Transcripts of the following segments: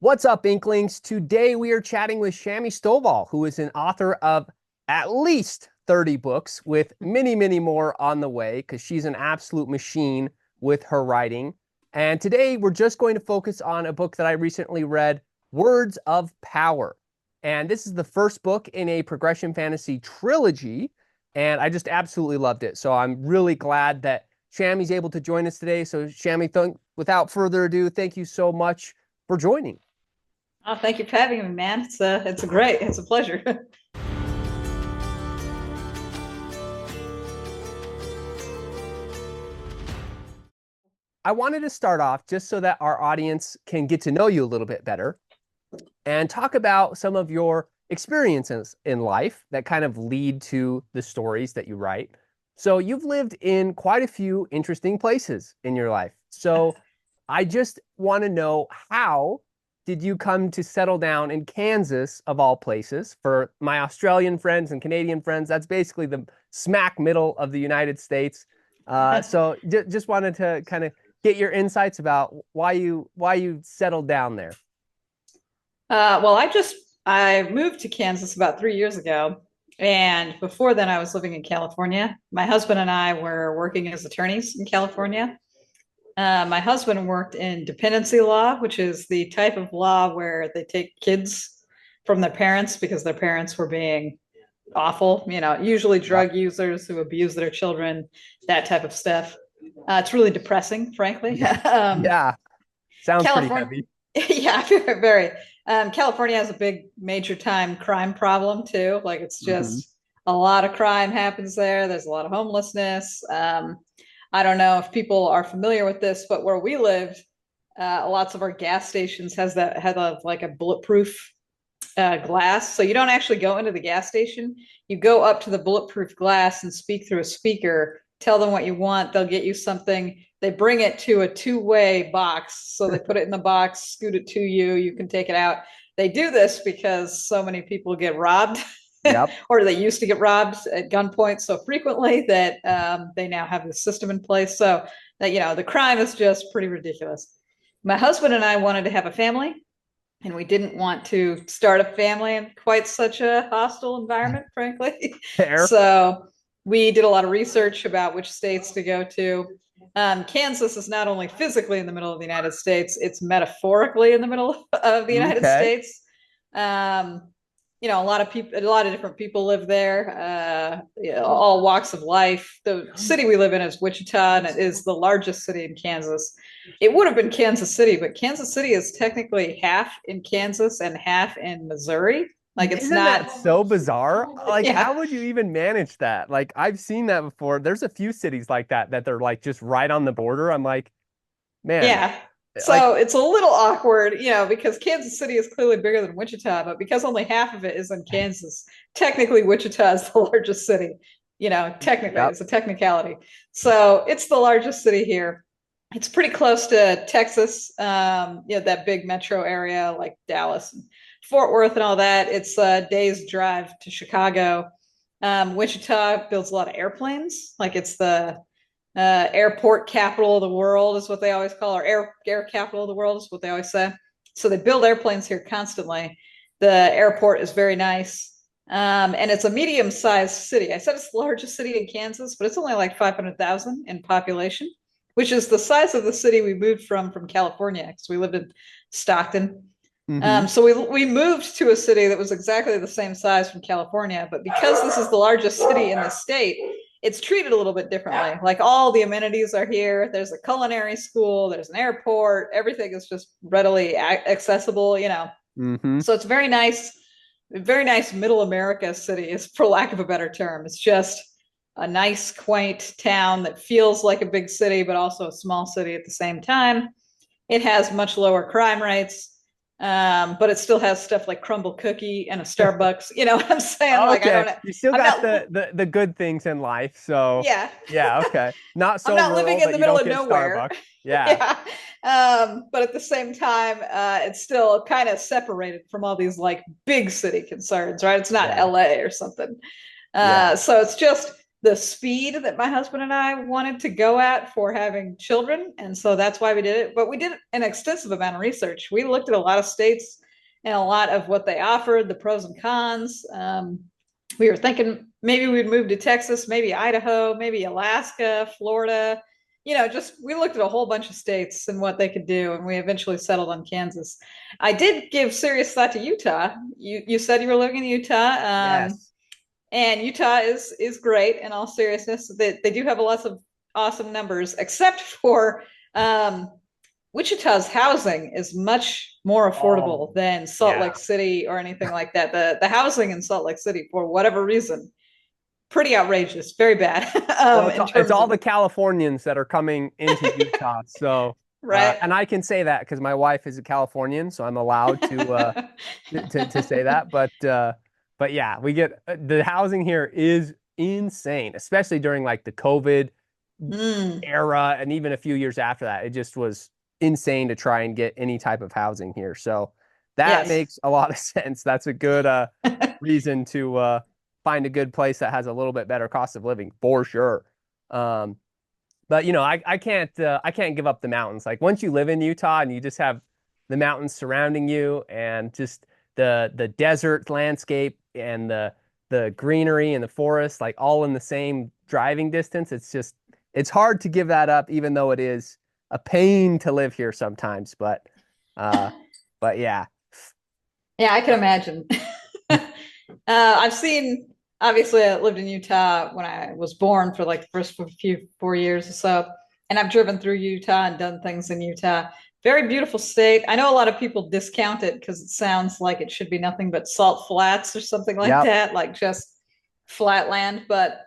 What's up, Inklings? Today we are chatting with Shami Stovall, who is an author of at least 30 books with many, many more on the way because she's an absolute machine with her writing. And today we're just going to focus on a book that I recently read, Words of Power. And this is the first book in a progression fantasy trilogy. And I just absolutely loved it. So I'm really glad that Shami's able to join us today. So Shami, without further ado, thank you so much for joining. Oh, thank you for having me, man. It's a pleasure. I wanted to start off just so that our audience can get to know you a little bit better and talk about some of your experiences in life that kind of lead to the stories that you write. So you've lived in quite a few interesting places in your life. So I just want to know, how did you come to settle down in Kansas, of all places? For my Australian friends and Canadian friends, that's basically the smack middle of the United States. So just wanted to kind of get your insights about why you settled down there. Well, I moved to Kansas about 3 years ago, and before then, I was living in California. My husband and I were working as attorneys in California. My husband worked in dependency law, which is the type of law where they take kids from their parents because their parents were being awful, usually Yeah. drug users who abuse their children, that type of stuff. It's really depressing, frankly. Yeah. Sounds pretty California, heavy. yeah, very. California has a big major time crime problem too. Like it's Hmm. just a lot of crime happens there. There's a lot of homelessness. I don't know if people are familiar with this, but where we live, lots of our gas stations had like a bulletproof glass. So you don't actually go into the gas station. You go up to the bulletproof glass and speak through a speaker, tell them what you want. They'll get you something. They bring it to a two-way box. So they put it in the box, scoot it to you. You can take it out. They do this because so many people get robbed Yep. or they used to get robbed at gunpoint so frequently that they now have the system in place. So that, the crime is just pretty ridiculous. My husband and I wanted to have a family, and we didn't want to start a family in quite such a hostile environment, frankly. Fair. So we did a lot of research about which states to go to. Kansas is not only physically in the middle of the United States, it's metaphorically in the middle of the United Okay. States. Um, a lot of people, a lot of different people live there, all walks of life. The city we live in is Wichita, and it is the largest city in Kansas. It would have been Kansas City, but Kansas City is technically half in Kansas and half in Missouri. Like it's Isn't not, that so bizarre? Like, how yeah, would you even manage that? Like, I've seen that before. There's a few cities like that they're like just right on the border. I'm like, man, yeah. like, So it's a little awkward, because Kansas City is clearly bigger than Wichita, but because only half of it is in Kansas, technically Wichita is the largest city. Technically, yep. it's a technicality. So it's the largest city here. It's pretty close to Texas, that big metro area like Dallas and Fort Worth and all that. It's a day's drive to Chicago. Wichita builds a lot of airplanes. Like it's the airport capital of the world is what they always call, or air capital of the world is what they always say. So they build airplanes here constantly. The airport is very nice. And it's a medium-sized city. I said it's the largest city in Kansas, but it's only like 500,000 in population, which is the size of the city we moved from California, because we lived in Stockton. Hmm. So we moved to a city that was exactly the same size from California, but because this is the largest city in the state, it's treated a little bit differently. Like all the amenities are here. There's a culinary school, there's an airport, everything is just readily accessible. Hmm. So it's very nice middle America city, is for lack of a better term. It's just a nice, quaint town that feels like a big city, but also a small city at the same time. It has much lower crime rates, but it still has stuff like Crumble Cookie and a Starbucks. You know what I'm saying? Like I Okay. don't, You still I'm got not, the good things in life. So, yeah, yeah, okay. Not I'm so not living rural in that the you middle don't of get nowhere. Starbucks. Yeah. Yeah. But at the same time, it's still kind of separated from all these like big city concerns, right? It's not Yeah. LA or something. Yeah. So it's just the speed that my husband and I wanted to go at for having children. And so that's why we did it. But we did an extensive amount of research. We looked at a lot of states and a lot of what they offered, the pros and cons. We were thinking maybe we'd move to Texas, maybe Idaho, maybe Alaska, Florida. Just we looked at a whole bunch of states and what they could do, and we eventually settled on Kansas. I did give serious thought to Utah. You said you were living in Utah. Yes. And Utah is great in all seriousness. They do have lots of awesome numbers, except for Wichita's housing is much more affordable than Salt Lake City or anything like that. The housing in Salt Lake City, for whatever reason, pretty outrageous, very bad. It's all the Californians that are coming into Utah. So, right. And I can say that because my wife is a Californian, so I'm allowed to to say that. But yeah, we get the housing here is insane, especially during like the COVID era and even a few years after that. It just was insane to try and get any type of housing here. So that makes a lot of sense. That's a good reason to find a good place that has a little bit better cost of living for sure. But I can't give up the mountains. Like once you live in Utah and you just have the mountains surrounding you and just the desert landscape and the greenery and the forest, like all in the same driving distance, it's hard to give that up, even though it is a pain to live here sometimes. But yeah. Yeah, I can imagine. I've seen, obviously, I lived in Utah when I was born for like the first 4 years or so. And I've driven through Utah and done things in Utah. Very beautiful state. I know a lot of people discount it because it sounds like it should be nothing but salt flats or something like that, like just flat land. But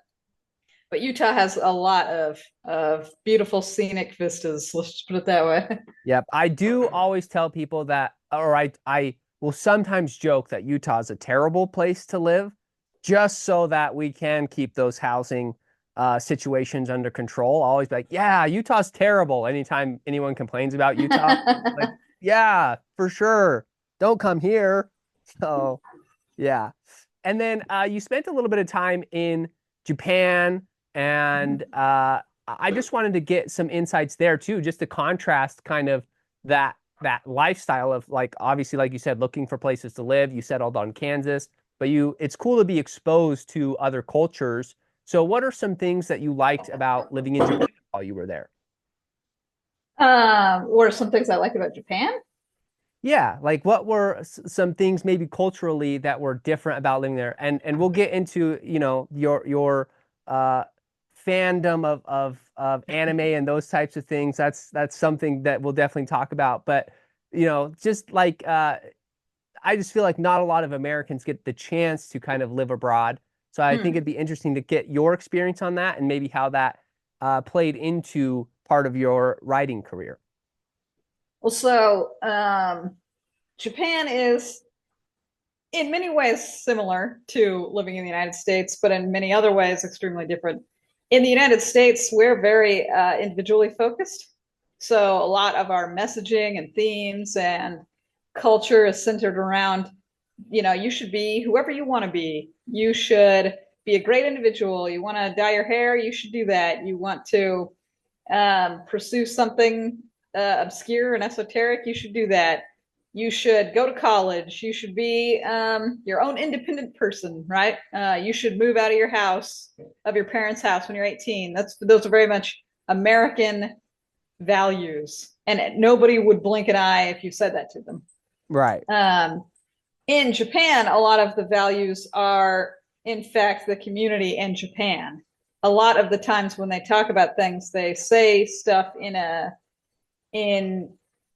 Utah has a lot of beautiful scenic vistas. Let's just put it that way. Yep. I do always tell people that, or I will sometimes joke that Utah is a terrible place to live, just so that we can keep those housing situations under control. I'll always be like, yeah, Utah's terrible. Anytime anyone complains about Utah, like, yeah, for sure. Don't come here. So, yeah. And then you spent a little bit of time in Japan, and I just wanted to get some insights there too, just to contrast kind of that lifestyle of, like, obviously, like you said, looking for places to live. You settled on Kansas, but it's cool to be exposed to other cultures. So what are some things that you liked about living in Japan while you were there? What are some things I like about Japan? Yeah, like what were some things maybe culturally that were different about living there? And we'll get into, your fandom of anime and those types of things. That's something that we'll definitely talk about. But, just like I just feel like not a lot of Americans get the chance to kind of live abroad. So I think it'd be interesting to get your experience on that and maybe how that played into part of your writing career. Well, so Japan is in many ways similar to living in the United States, but in many other ways extremely different. In the United States, we're very individually focused. So a lot of our messaging and themes and culture is centered around, you should be whoever you want to be. You should be a great individual. You want to dye your hair, you should do that. You want to pursue something obscure and esoteric, you should do that. You should go to college. You should be your own independent person, right? You should move out of your house, of your parents' house when you're 18. Those are very much American values, and nobody would blink an eye if you said that to them. Right. In Japan, a lot of the values are, in fact, the community in Japan. A lot of the times when they talk about things, they say stuff in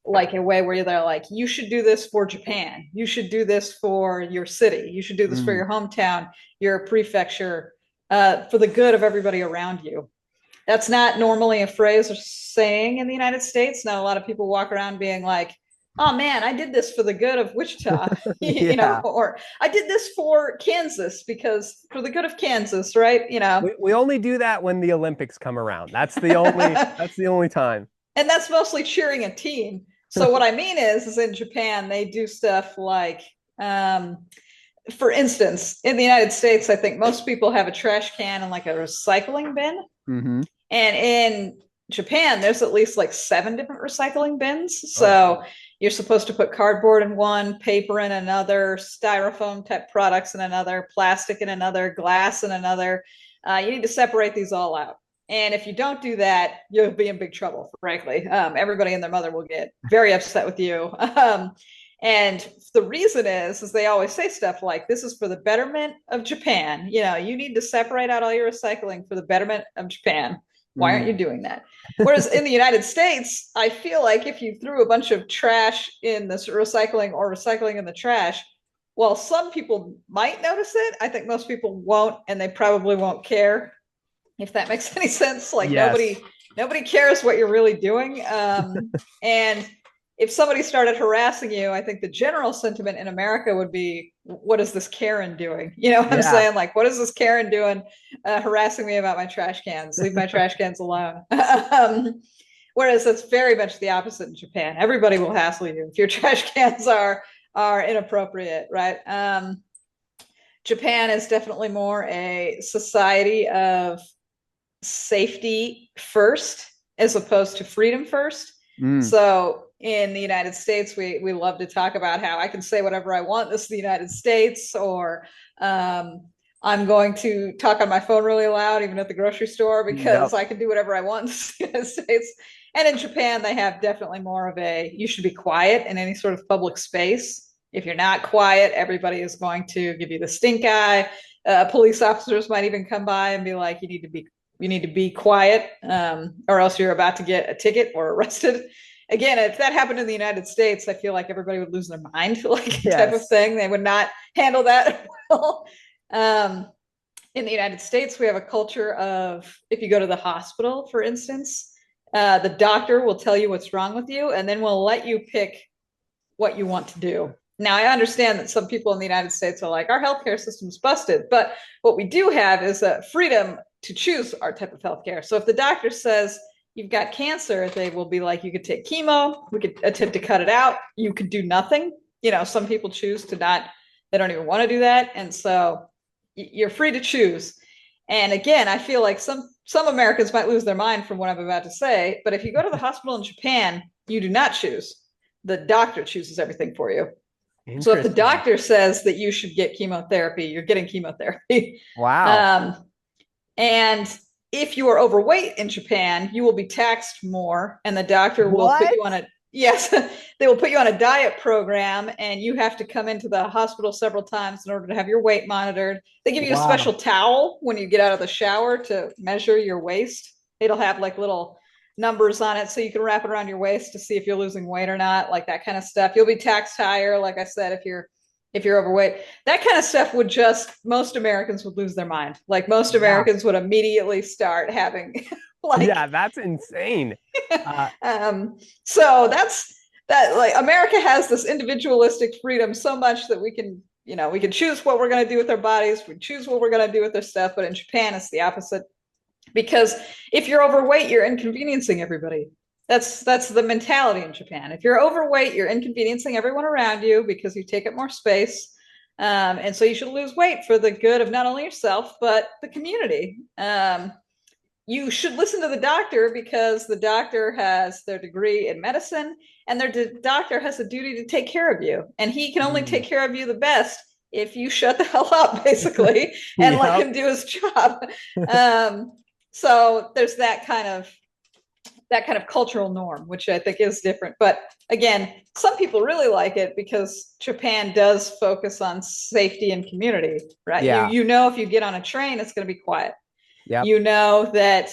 like a way where they're like, you should do this for Japan. You should do this for your city. You should do this for your hometown, your prefecture, for the good of everybody around you. That's not normally a phrase or saying in the United States. Not a lot of people walk around being like, oh man, I did this for the good of Wichita, or I did this for Kansas because for the good of Kansas, right? We only do that when the Olympics come around. That's the only time. And that's mostly cheering a team. So what I mean is in Japan, they do stuff like for instance, in the United States, I think most people have a trash can and like a recycling bin. Mm-hmm. And in Japan, there's at least like 7 different recycling bins. Oh, So you're supposed to put cardboard in one, paper in another, styrofoam type products in another, plastic in another, glass in another. You need to separate these all out. And if you don't do that, you'll be in big trouble, frankly. Everybody and their mother will get very upset with you. And the reason is they always say stuff like, this is for the betterment of Japan. You know, you need to separate out all your recycling for the betterment of Japan. Why aren't you doing that? Whereas in the United States, I feel like if you threw a bunch of trash in this recycling or recycling in the trash, well, some people might notice it. I think most people won't, and they probably won't care, if that makes any sense. Like yes. nobody cares what you're really doing. And if somebody started harassing you, I think the general sentiment in America would be, what is this Karen doing? You know what I'm Yeah. saying? Like, what is this Karen doing harassing me about my trash cans? Leave my trash cans alone. Whereas that's very much the opposite in Japan. Everybody will hassle you if your trash cans are inappropriate, right? Japan is definitely more a society of safety first as opposed to freedom first. Mm. So in the United States, we love to talk about how I can say whatever I want. This is the United States, or I'm going to talk on my phone really loud, even at the grocery store, because Yep. I can do whatever I want in the United States. And in Japan, they have definitely more of a, you should be quiet in any sort of public space. If you're not quiet, everybody is going to give you the stink eye. Police officers might even come by and be like, you need to be quiet, or else you're about to get a ticket or arrested. Again, if that happened in the United States, I feel like everybody would lose their mind, like type of Yes. thing. They would not handle that well. In the United States, we have a culture of, if you go to the hospital, for instance, the doctor will tell you what's wrong with you, and then will let you pick what you want to do. Now, I understand that some people in the United States are like, our healthcare system's busted, but what we do have is a freedom to choose our type of healthcare. So if the doctor says you've got cancer, they will be like, you could take chemo, we could attempt to cut it out, you could do nothing. You know, some people choose to not, they don't even want to do that. And so you're free to choose. And again, I feel like some Americans might lose their mind from what I'm about to say, but if you go to the hospital in Japan, you do not choose. The doctor chooses everything for you. So if the Interesting. doctor says that you should get chemotherapy, you're getting chemotherapy. Wow. Um, and if you are overweight in Japan, you will be taxed more, and the doctor will put What? you on a, yes, they will put you on a diet program, and you have to come into the hospital several times in order to have your weight monitored. They give you a special Wow. towel when you get out of the shower to measure your waist. It'll have like little numbers on it so you can wrap it around your waist to see if you're losing weight or not, like that kind of stuff. You'll be taxed higher, like I said, if you're overweight. That kind of stuff would just, most Americans would lose their mind. Like most Yeah. Americans would immediately start having like Yeah, that's insane. Uh, um so that's that, like America has this individualistic freedom so much that we can, you know, we can choose what we're going to do with our bodies, we choose what we're going to do with our stuff. But in Japan, it's the opposite, because if you're overweight, you're inconveniencing everybody. That's the mentality in Japan. If you're overweight, you're inconveniencing everyone around you because you take up more space. And so you should lose weight for the good of not only yourself, but the community. You should listen to the doctor because the doctor has their degree in medicine, and their doctor has a duty to take care of you. And he can only take mm. care of you the best if you shut the hell up, basically, and let Yep. him do his job. Um, so there's that kind of cultural norm, which I think is different. But again, some people really like it because Japan does focus on safety and community, right? Yeah. You know, if you get on a train, it's going to be quiet. Yep. You know that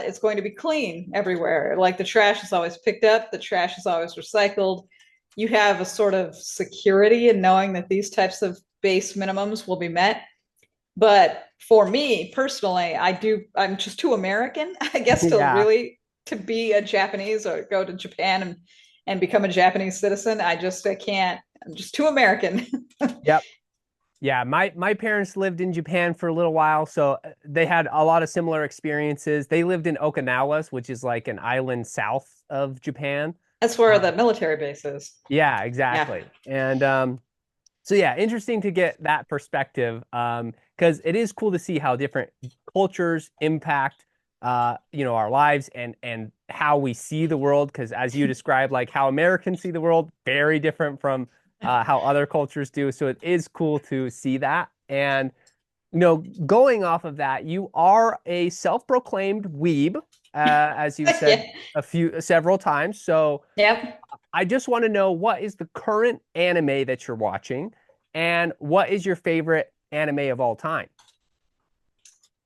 it's going to be clean everywhere. Like the trash is always picked up, the trash is always recycled. You have a sort of security in knowing that these types of base minimums will be met. But for me personally, I'm just too American, I guess, to Yeah. really to be a Japanese or go to Japan and become a Japanese citizen. I can't. I'm just too American. Yep. Yeah, my parents lived in Japan for a little while, so they had a lot of similar experiences. They lived in Okinawa, which is like an island south of Japan. That's where Uh, the military base is. yeah, Yeah. exactly. And So yeah, interesting to get that perspective, because it is cool to see how different cultures impact, our lives and how we see the world. Because as you described, like how Americans see the world, very different from how other cultures do. So it is cool to see that. And going off of that, you are a self-proclaimed weeb, as you've Yeah. said several times. So Yep. I just want to know what is the current anime that you're watching, and what is your favorite anime of all time?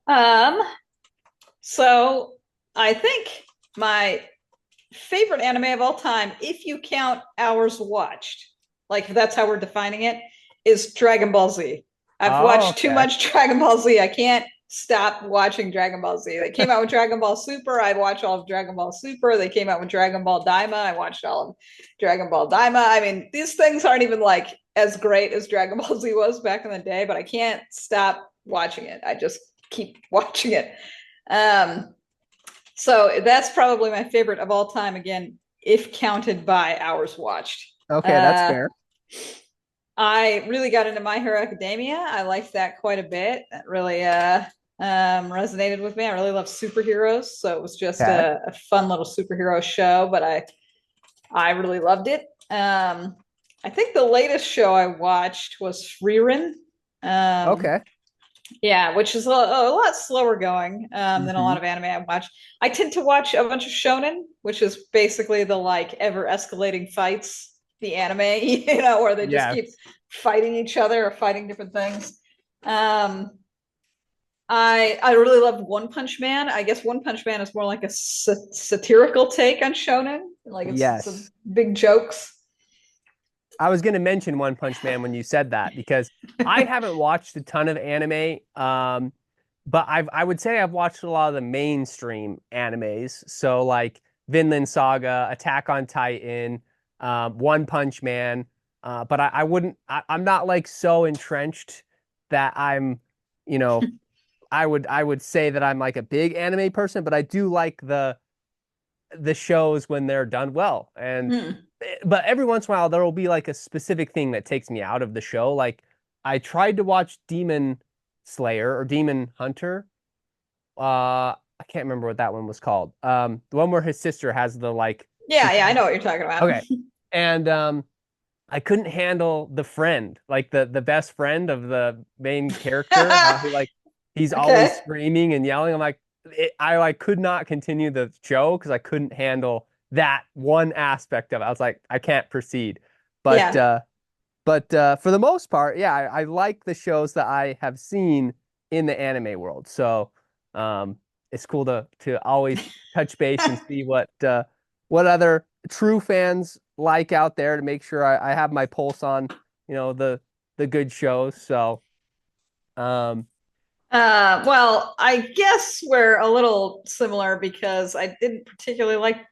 Um, so I think my favorite anime of all time, if you count hours watched, like if that's how we're defining it, is Dragon Ball Z. I've Oh, watched too okay. much Dragon Ball Z. I can't stop watching Dragon Ball Z. They came out with Dragon Ball Super. I watched all of Dragon Ball Super. They came out with Dragon Ball Daima. I watched all of Dragon Ball Daima. I mean, these things aren't even like as great as Dragon Ball Z was back in the day, but I can't stop watching it. I just keep watching it. Um, so that's probably my favorite of all time. Again, if counted by hours watched. Okay, that's Uh, fair. I really got into My Hero Academia. I liked that quite a bit. That really resonated with me. I really love superheroes, so it was just Okay. a fun little superhero show. But I really loved it. I think the latest show I watched was Frieren. Um, Okay. yeah, which is a lot slower going than a Hmm. lot of anime I watch. I tend to watch a bunch of shonen, which is basically the like ever escalating fights, the anime, where they just keep Yes. fighting each other or fighting different things. Um, I really love One Punch Man. I guess One Punch Man is more like a satirical take on shonen, like it's some Yes. big jokes. I was going to mention One Punch Man when you said that because I haven't watched a ton of anime, but I would say I've watched a lot of the mainstream animes. So like Vinland Saga, Attack on Titan, One Punch Man. But I wouldn't. I'm not like so entrenched that you know, I would say that I'm like a big anime person, but I do like the shows when they're done well. And Hmm. but every once in a while there will be like a specific thing that takes me out of the show. Like I tried to watch Demon Slayer or Demon Hunter. I can't remember what that one was called. The one where his sister has the like Yeah, she yeah, I know what you're talking about. okay. And I couldn't handle the friend, like the best friend of the main character, how he like he's always Okay. screaming and yelling. I'm like I like could not continue the show because I couldn't handle that one aspect of it. I was like, I can't proceed. But Yeah. uh but for the most part, yeah, I like the shows that I have seen in the anime world. So um it's cool to always touch base and see what other true fans like out there to make sure I have my pulse on, the good shows. So um Well, I guess we're a little similar because I didn't particularly like.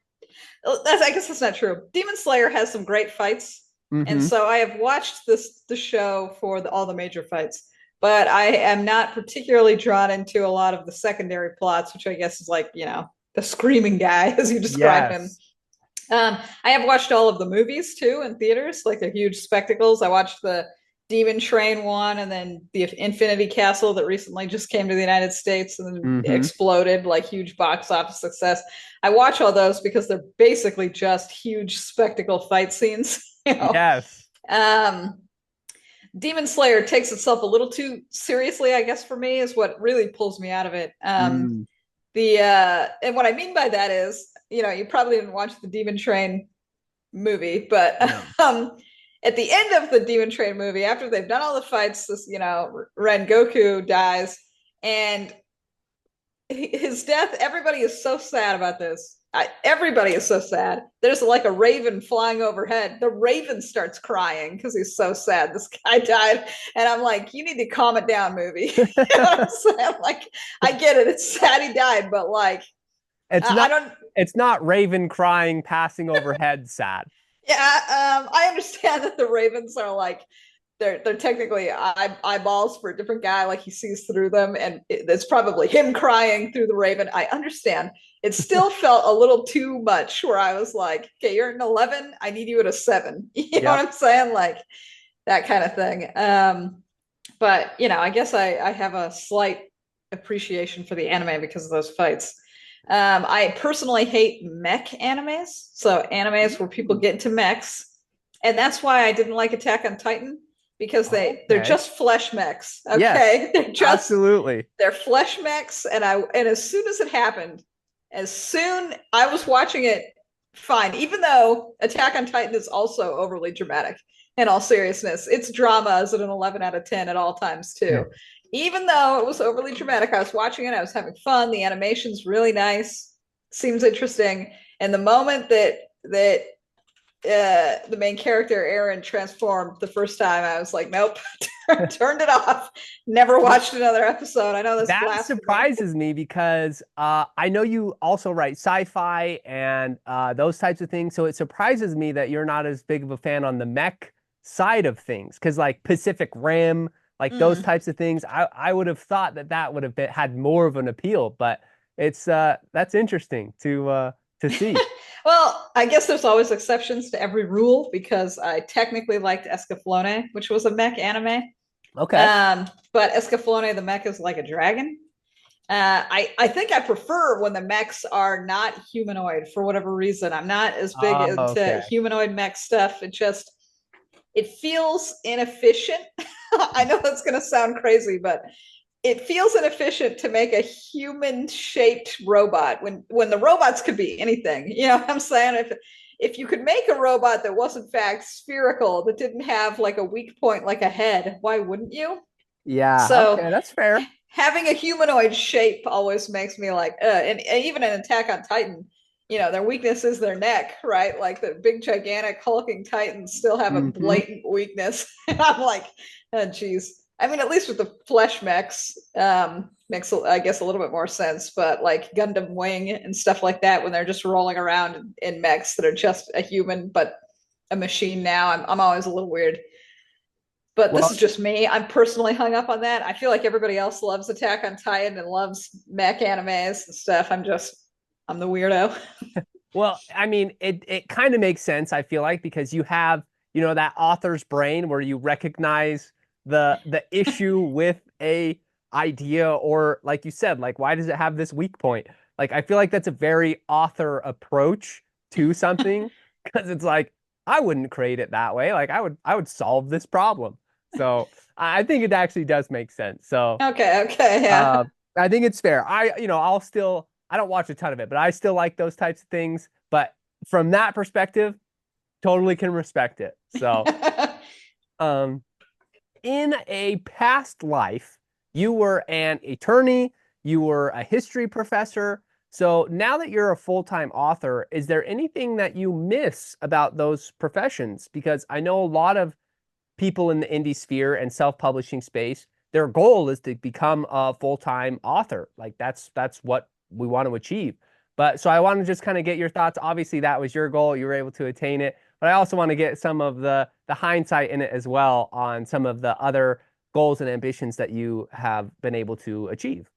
I guess that's not true. Demon Slayer has some great fights, and mhm. so I have watched the show for all the major fights. But I am not particularly drawn into a lot of the secondary plots, which I guess is like the screaming guy, as you described him. Yes. I have watched all of the movies too in theaters, like they're huge spectacles. I watched the Demon Train one and then the Infinity Castle that recently just came to the United States and then Hmm. exploded, like huge box office success. I watch all those because they're basically just huge spectacle fight scenes, Yes. Um, Demon Slayer takes itself a little too seriously, I guess, for me, is what really pulls me out of it. Mm. The And what I mean by that is, you probably didn't watch the Demon Train movie, but No. at the end of the Demon Train movie, after they've done all the fights, this Rengoku dies, and his death. Everybody is so sad about this. Everybody is so sad. There's like a raven flying overhead. The raven starts crying because he's so sad this guy died, and I'm like, you need to calm it down, movie. You know what I'm saying? Like, I get it. It's sad he died, but like, It's I not don't. it's not Raven crying passing overhead sad. Yeah, I understand that the ravens are like they're technically eyeballs for a different guy. Like he sees through them, and it's probably him crying through the raven. I understand. It still felt a little too much. Where I was like, okay, you're an 11. I need you at a 7. You know what Yep. I'm saying? Like, that kind of thing. But I guess I have a slight appreciation for the anime because of those fights. I personally hate mech animes, so animes where people get into mechs, and that's why I didn't like Attack on Titan, because they're just flesh mechs. Okay, yes, absolutely. they're flesh mechs, and as soon as it happened, I was watching it fine, even though Attack on Titan is also overly dramatic. In all seriousness, its drama is at an 11 out of 10 at all times too. Even though it was overly dramatic, I was watching it, I was having fun. The animation's really nice, seems interesting. And the moment that the main character Aaron transformed the first time, I was like, nope, turned it off. Never watched another episode. I know that surprises me because I know you also write sci-fi and those types of things. So it surprises me that you're not as big of a fan on the mech side of things, because like Pacific Rim, like those types of things, I would have thought that would have had more of an appeal. But it's that's interesting to see. Well, I guess there's always exceptions to every rule, because I technically liked Escaflowne, which was a mech anime. Okay. But Escaflowne, the mech is like a dragon. I think I prefer when the mechs are not humanoid for whatever reason. I'm not as big into humanoid mech stuff. It feels inefficient. I know that's going to sound crazy, but it feels inefficient to make a human-shaped robot when the robots could be anything. You know what I'm saying? If you could make a robot that was in fact spherical, that didn't have like a weak point like a head, why wouldn't you? Yeah, So okay, that's fair. Having a humanoid shape always makes me like, and even in Attack on Titan, their weakness is their neck, right? Like the big, gigantic, hulking Titans still have a blatant weakness. And I'm like, oh, geez. I mean, at least with the flesh mechs, makes, I guess, a little bit more sense. But like Gundam Wing and stuff like that, when they're just rolling around in mechs that are just a human but a machine now, I'm always a little weird. But this is just me. I'm personally hung up on that. I feel like everybody else loves Attack on Titan and loves mech animes and stuff. I'm the weirdo. Well, I mean, it kind of makes sense, I feel like, because you have, that author's brain where you recognize the issue with a idea, or like you said, like, why does it have this weak point? Like, I feel like that's a very author approach to something, because it's like, I wouldn't create it that way. Like, I would solve this problem. So I think it actually does make sense. So okay, yeah. I think it's fair. I don't watch a ton of it, but I still like those types of things. But from that perspective, totally can respect it. So, in a past life, you were an attorney, you were a history professor. So now that you're a full-time author, is there anything that you miss about those professions? Because I know a lot of people in the indie sphere and self-publishing space, their goal is to become a full-time author. Like that's what we want to achieve. But so I want to just kind of get your thoughts. Obviously, that was your goal. You were able to attain it. But I also want to get some of the hindsight in it as well on some of the other goals and ambitions that you have been able to achieve.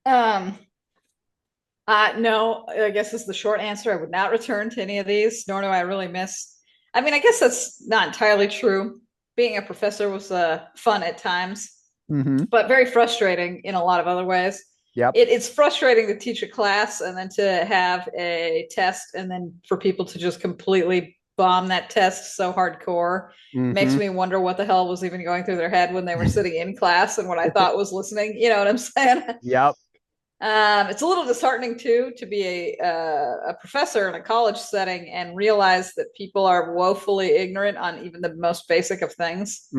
No, I guess is the short answer. I would not return to any of these, nor do I really miss. I mean, I guess that's not entirely true. Being a professor was fun at times, but very frustrating in a lot of other ways. Yep. It's frustrating to teach a class and then to have a test and then for people to just completely bomb that test so hardcore. Makes me wonder what the hell was even going through their head when they were sitting in class and what I thought was listening. You know what I'm saying? Yep. It's a little disheartening too to be a professor in a college setting and realize that people are woefully ignorant on even the most basic of things.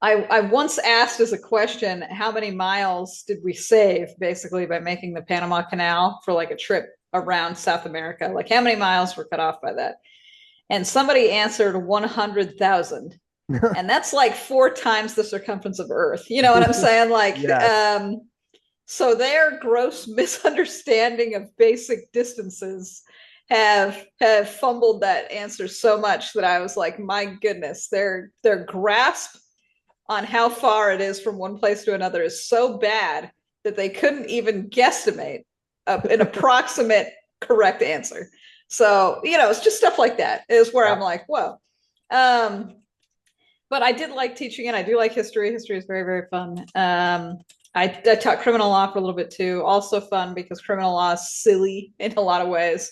I once asked as a question, how many miles did we save basically by making the Panama Canal for like a trip around South America? Like how many miles were cut off by that? And somebody answered 100,000. And that's like 4 times the circumference of Earth. You know what I'm saying? Like, yes. So their gross misunderstanding of basic distances have fumbled that answer so much that I was like, my goodness, their grasp on how far it is from one place to another is so bad that they couldn't even guesstimate an approximate correct answer. So, it's just stuff like that is where Yeah. I'm like, whoa. Um, but I did like teaching it. I do like history. History is very, very fun. I taught criminal law for a little bit too. Also fun because criminal law is silly in a lot of ways.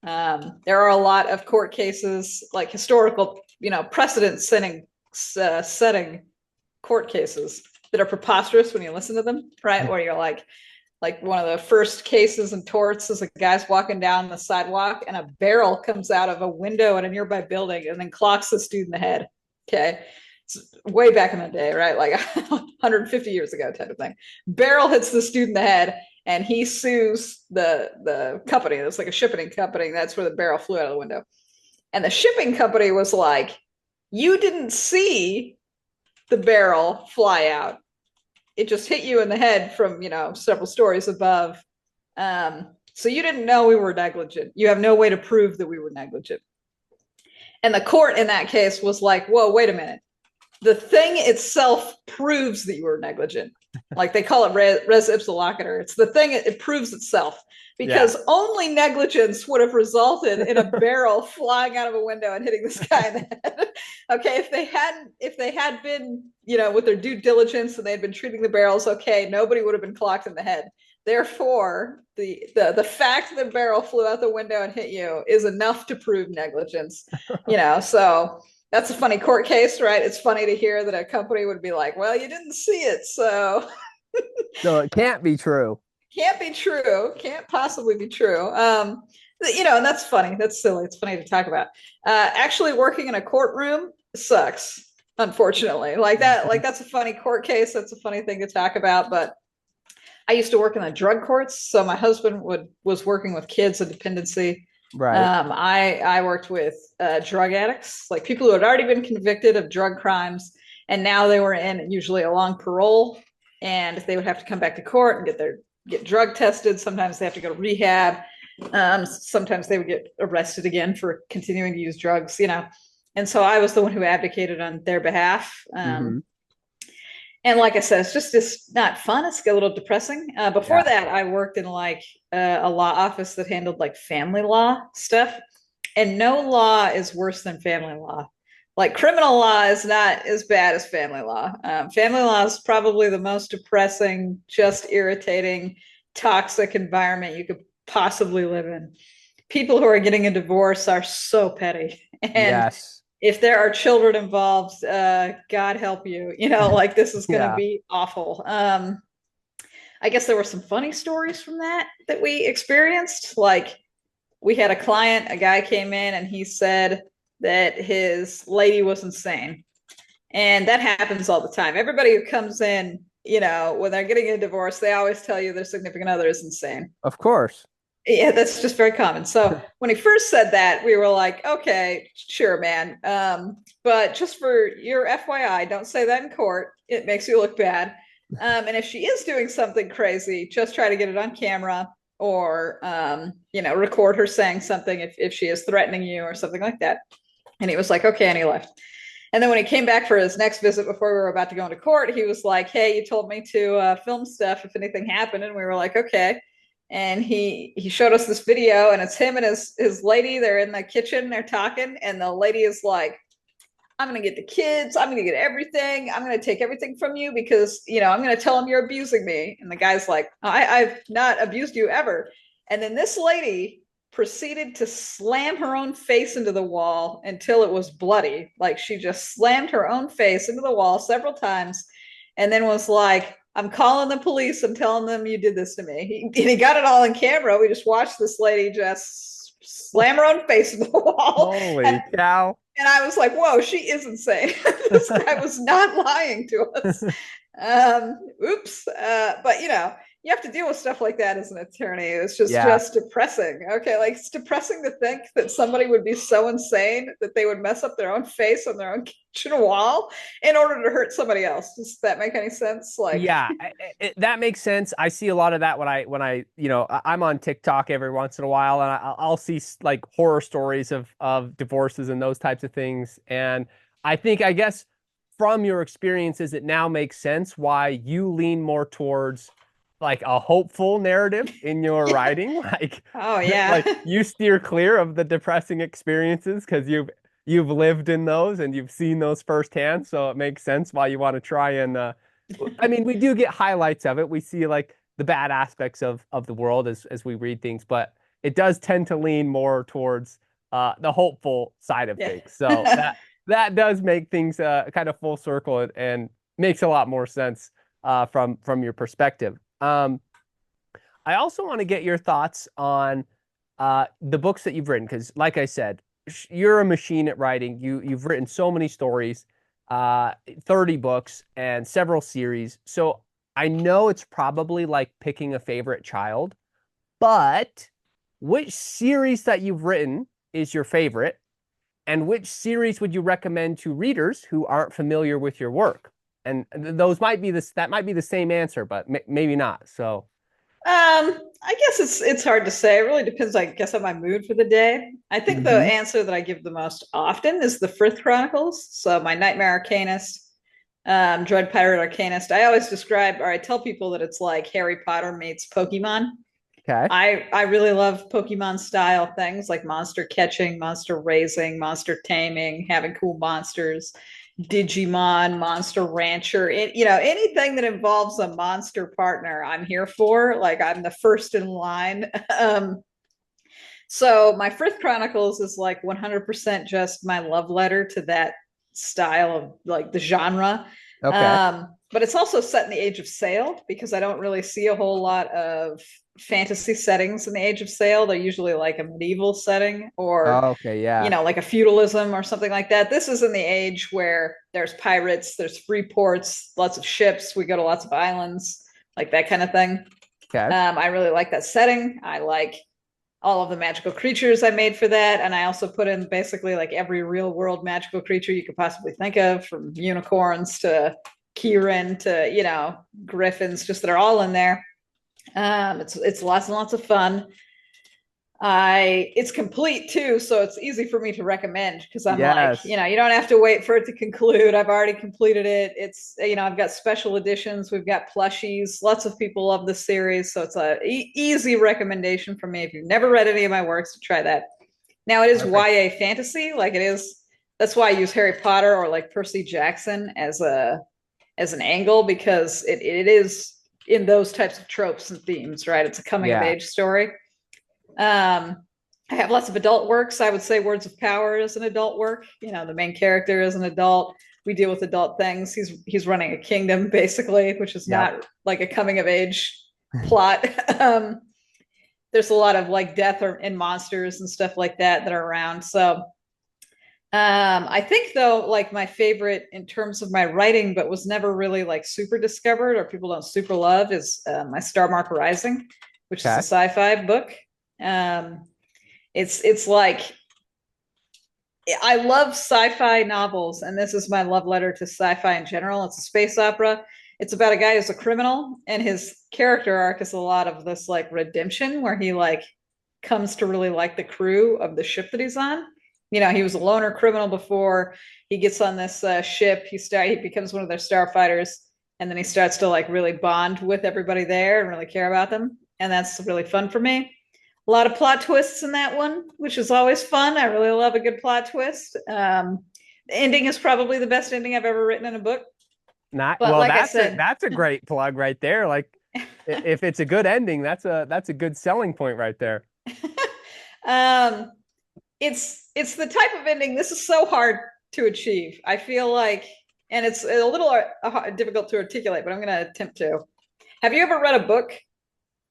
There are a lot of court cases, like historical, setting court cases that are preposterous when you listen to them, right? Where you're like one of the first cases in torts is a guy's walking down the sidewalk and a barrel comes out of a window in a nearby building and then clocks this dude in the head. Okay. It's way back in the day, right? Like 150 years ago, type of thing. Barrel hits the dude in the head and he sues the company. It's like a shipping company. That's where the barrel flew out of the window. And the shipping company was like, you didn't see the barrel fly out. It just hit you in the head from, several stories above. So you didn't know we were negligent. You have no way to prove that we were negligent. And the court in that case was like, whoa, wait a minute. The thing itself proves that you were negligent. Like they call it res ipsa loquitur. It's the thing, it proves itself Yeah. because only negligence would have resulted in a barrel flying out of a window and hitting this guy in the head. Okay, if they had been, with their due diligence and they had been treating the barrels, okay, nobody would have been clocked in the head. Therefore, the fact that the barrel flew out the window and hit you is enough to prove negligence. So that's a funny court case, right? It's funny to hear that a company would be like, well, you didn't see it, so So it can't be true. can't be true, can't possibly be true. And that's funny. That's silly. It's funny to talk about. Actually working in a courtroom sucks, unfortunately. That's a funny court case. That's a funny thing to talk about. But I used to work in the drug courts. So my husband was working with kids in dependency. Right. I worked with drug addicts, like people who had already been convicted of drug crimes, and now they were in usually a long parole, and they would have to come back to court and get drug tested. Sometimes they have to go to rehab. Sometimes they would get arrested again for continuing to use drugs, And so I was the one who advocated on their behalf. Mm-hmm. And like I said, it's not fun. It's a little depressing. Before Yeah. that, I worked in a law office that handled like family law stuff. And no law is worse than family law. Like criminal law is not as bad as family law. Family law is probably the most depressing, just irritating, toxic environment you could possibly live in. People who are getting a divorce are so petty. And Yes. if there are children involved, God help you. Like this is going to Yeah. be awful. I guess there were some funny stories from that we experienced. Like we had a client, a guy came in and he said that his lady was insane. And that happens all the time. Everybody who comes in, when they're getting a divorce, they always tell you their significant other is insane. Of course. Yeah, that's just very common. So when he first said that, we were like, okay, sure, man. But just for your FYI, don't say that in court. It makes you look bad. And if she is doing something crazy, just try to get it on camera or, record her saying something if she is threatening you or something like that. And he was like, okay, and he left. And then when he came back for his next visit before we were about to go into court, he was like, hey, you told me to film stuff if anything happened. And we were like, okay. And he showed us this video and it's him and his lady. They're in the kitchen, they're talking, and the lady is like, I'm going to get the kids. I'm going to get everything. I'm going to take everything from you because, I'm going to tell them you're abusing me. And the guy's like, I've not abused you ever. And then this lady proceeded to slam her own face into the wall until it was bloody. Like she just slammed her own face into the wall several times and then was like, I'm calling the police. I'm telling them you did this to me. He got it all on camera. We just watched this lady just slam her own face into the wall. Holy cow. And I was like, whoa, she is insane. This guy was not lying to us. Oops. But you have to deal with stuff like that as an attorney. It's Yeah. just depressing. Okay. Like it's depressing to think that somebody would be so insane that they would mess up their own face on their own kitchen wall in order to hurt somebody else. Does that make any sense? Like, Yeah, that makes sense. I see a lot of that I'm on TikTok every once in a while, and I'll see like horror stories of divorces and those types of things. And I guess from your experiences, it now makes sense why you lean more towards like a hopeful narrative in your Yeah. writing? Like, Oh like yeah. you steer clear of the depressing experiences because you've lived in those and you've seen those firsthand. So it makes sense why you want to try and I mean, we do get highlights of it. We see like the bad aspects of the world as we read things, but it does tend to lean more towards the hopeful side of things. So Yeah. that does make things kind of full circle and makes a lot more sense from your perspective. I also want to get your thoughts on the books that you've written, because, like I said, you're a machine at writing. You've written so many stories, 30 books and several series. So I know it's probably like picking a favorite child, but which series that you've written is your favorite, and which series would you recommend to readers who aren't familiar with your work? And those might be this that might be the same answer, but maybe not. So, I guess it's hard to say. It really depends, I guess, on my mood for the day. I think the hmm answer that I give the most often is the Frith Chronicles. So my Nightmare Arcanist, Dread Pirate Arcanist. I always describe, or I tell people that it's like Harry Potter meets Pokemon. okay, I really love Pokemon style things like monster catching, monster raising, monster taming, having cool monsters, Digimon, Monster Rancher, anything that involves a monster partner, I'm here for. Like I'm the first in line. So my Frith Chronicles is like 100% just my love letter to that style of like the genre. okay, But it's also set in the Age of Sail because I don't really see a whole lot of fantasy settings in the Age of Sail. They're usually like a medieval setting or okay, yeah, like a feudalism or something like that. This is in the age where there's pirates, there's free ports, lots of ships. We go to lots of islands, like that kind of thing. okay, I really like that setting. I like all of the magical creatures I made for that. And I also put in basically like every real world magical creature you could possibly think of, from unicorns to Kieran to, griffins, just that are all in there. It's lots and lots of fun. It's complete too, so it's easy for me to recommend because I'm like, yes, you don't have to wait for it to conclude. I've already completed it. It's, I've got special editions, we've got plushies. Lots of people love this series, so it's a easy recommendation for me. If you've never read any of my works, try that. Now it is perfect, YA fantasy, like it is. That's why I use Harry Potter or like Percy Jackson as an angle, because it is in those types of tropes and themes, right? It's a coming of yeah, age story. I have lots of adult works. I would say Words of Power is an adult work. The main character is an adult. We deal with adult things. He's running a kingdom basically, which is yep, not like a coming of age plot. There's a lot of like death and monsters and stuff like that are around. So I think though, like my favorite in terms of my writing, but was never really like super discovered or people don't super love, is my Star Mark Rising, which is a okay, sci-fi book. Um, it's like I love sci-fi novels, and this is my love letter to sci-fi in general. It's a space opera. It's about a guy who's a criminal, and his character arc is a lot of this like redemption, where he like comes to really like the crew of the ship that he's on. He was a loner criminal before. He gets on this ship. He becomes one of their starfighters, and then he starts to like really bond with everybody there and really care about them. And that's really fun for me. A lot of plot twists in that one, which is always fun. I really love a good plot twist. The ending is probably the best ending I've ever written in a book. not But well. like I That's a said, that's a great plug right there. Like, if it's a good ending, that's a good selling point right there. um, it's the type of ending. This is so hard to achieve. I feel like, and it's a little difficult to articulate, but I'm going to attempt to. Have you ever read a book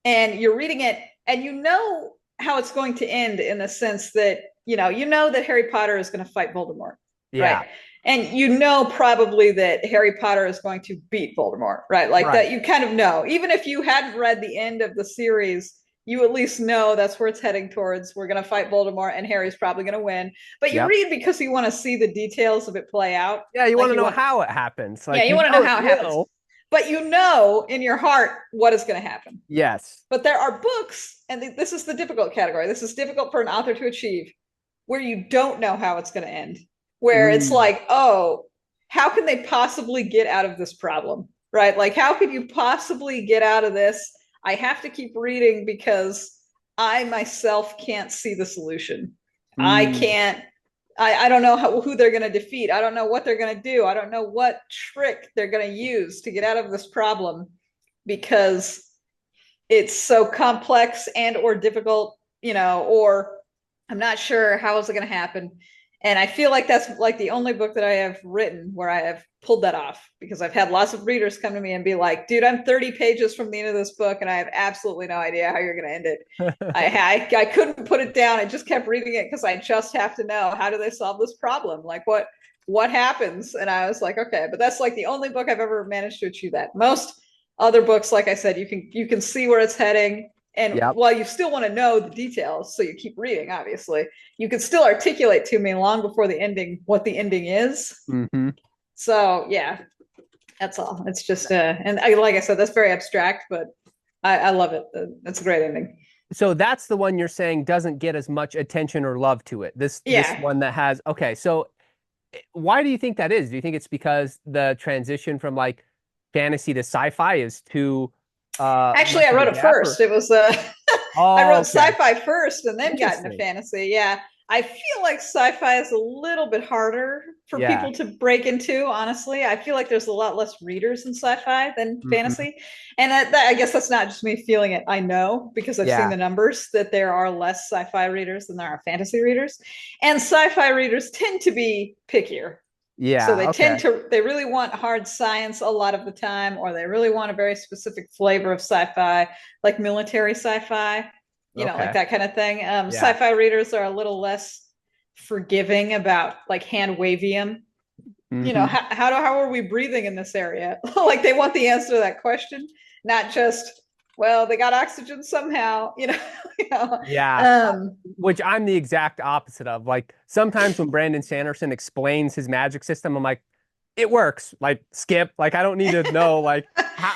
and you're reading it and you know how it's going to end, in the sense that you know that Harry Potter is going to fight Voldemort, right? Yeah, And probably that Harry Potter is going to beat Voldemort, right? Like that, right. you kind of know, even if you hadn't read the end of the series, you at least know that's where it's heading towards. We're going to fight Voldemort and Harry's probably going to win. But you Yep. read because you want to see the details of it play out. Yeah, you Like want to you know want, how it happens. yeah, Like, you you want to know know it how it happens. will. But you know in your heart what is going to happen. Yes. But there are books, and this is the difficult category. This is difficult for an author to achieve, where you don't know how it's going to end, where it's Mm, like, oh, how can they possibly get out of this problem? Right? Like, how could you possibly get out of this I have to keep reading because I myself can't see the solution. I can't, I don't know who they're going to defeat. I don't know what they're going to do. I don't know what trick they're going to use to get out of this problem because it's so complex and or difficult, or I'm not sure how is it going to happen. And I feel like that's like the only book that I have written where I have pulled that off, because I've had lots of readers come to me and be like, dude, I'm 30 pages from the end of this book and I have absolutely no idea how you're going to end it. I couldn't put it down. I just kept reading it because I just have to know, how do they solve this problem? Like what happens? And I was like, okay, but that's like the only book I've ever managed to achieve that. Most other books, like I said, you can see where it's heading. And while you still want to know the details, so you keep reading, obviously, you can still articulate to me long before the ending what the ending is. So yeah, that's all. It's just and like I said, that's very abstract, but I love it. That's a great ending. So that's the one you're saying doesn't get as much attention or love to it. This one that has, okay, so why do you think that is? Do you think it's because the transition from like fantasy to sci-fi is too actually I wrote it first. It was I wrote sci-fi first and then got into fantasy. Yeah. I feel like sci-fi is a little bit harder for people to break into, honestly. I feel like there's a lot less readers in sci-fi than fantasy. And I guess that's not just me feeling it. I know, because I've seen the numbers, that there are less sci-fi readers than there are fantasy readers. And sci-fi readers tend to be pickier. Yeah. So they really want hard science a lot of the time, or they really want a very specific flavor of sci-fi, like military sci-fi. Like that kind of thing. Sci-fi readers are a little less forgiving about like hand wavium. How are we breathing in this area? Like they want the answer to that question, not just, well, they got oxygen somehow, which I'm the exact opposite of. Like sometimes when Brandon Sanderson explains his magic system, I'm like, it works. Like skip. Like I don't need to know like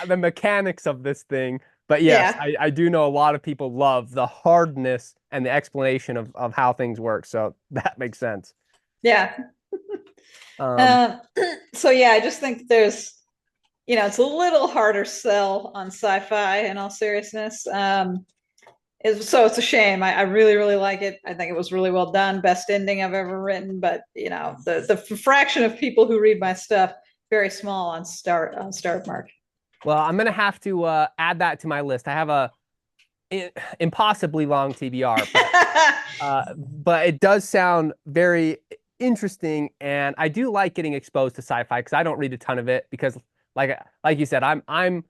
the mechanics of this thing. But yes, I do know a lot of people love the hardness and the explanation of how things work. So that makes sense. Yeah. So yeah, I just think there's, it's a little harder sell on sci-fi in all seriousness. So it's a shame. I really, really like it. I think it was really well done. Best ending I've ever written. But the fraction of people who read my stuff, very small on Mark. Well, I'm gonna have to add that to my list. I have a impossibly long TBR, but it does sound very interesting, and I do like getting exposed to sci-fi because I don't read a ton of it because, like you said, I'm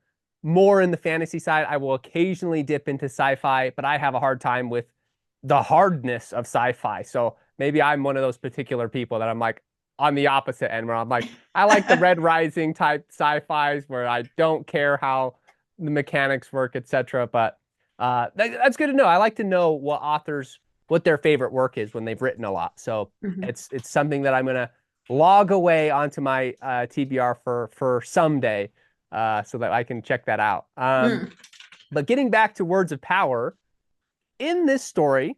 more in the fantasy side. I will occasionally dip into sci-fi, but I have a hard time with the hardness of sci-fi. So maybe I'm one of those particular people that I'm like on the opposite end, where I'm like, I like the Red Rising type sci-fis where I don't care how the mechanics work, etc. But that's good to know. I like to know what their favorite work is when they've written a lot. So it's something that I'm gonna log away onto my TBR for someday, so that I can check that out. But getting back to Words of Power, in this story,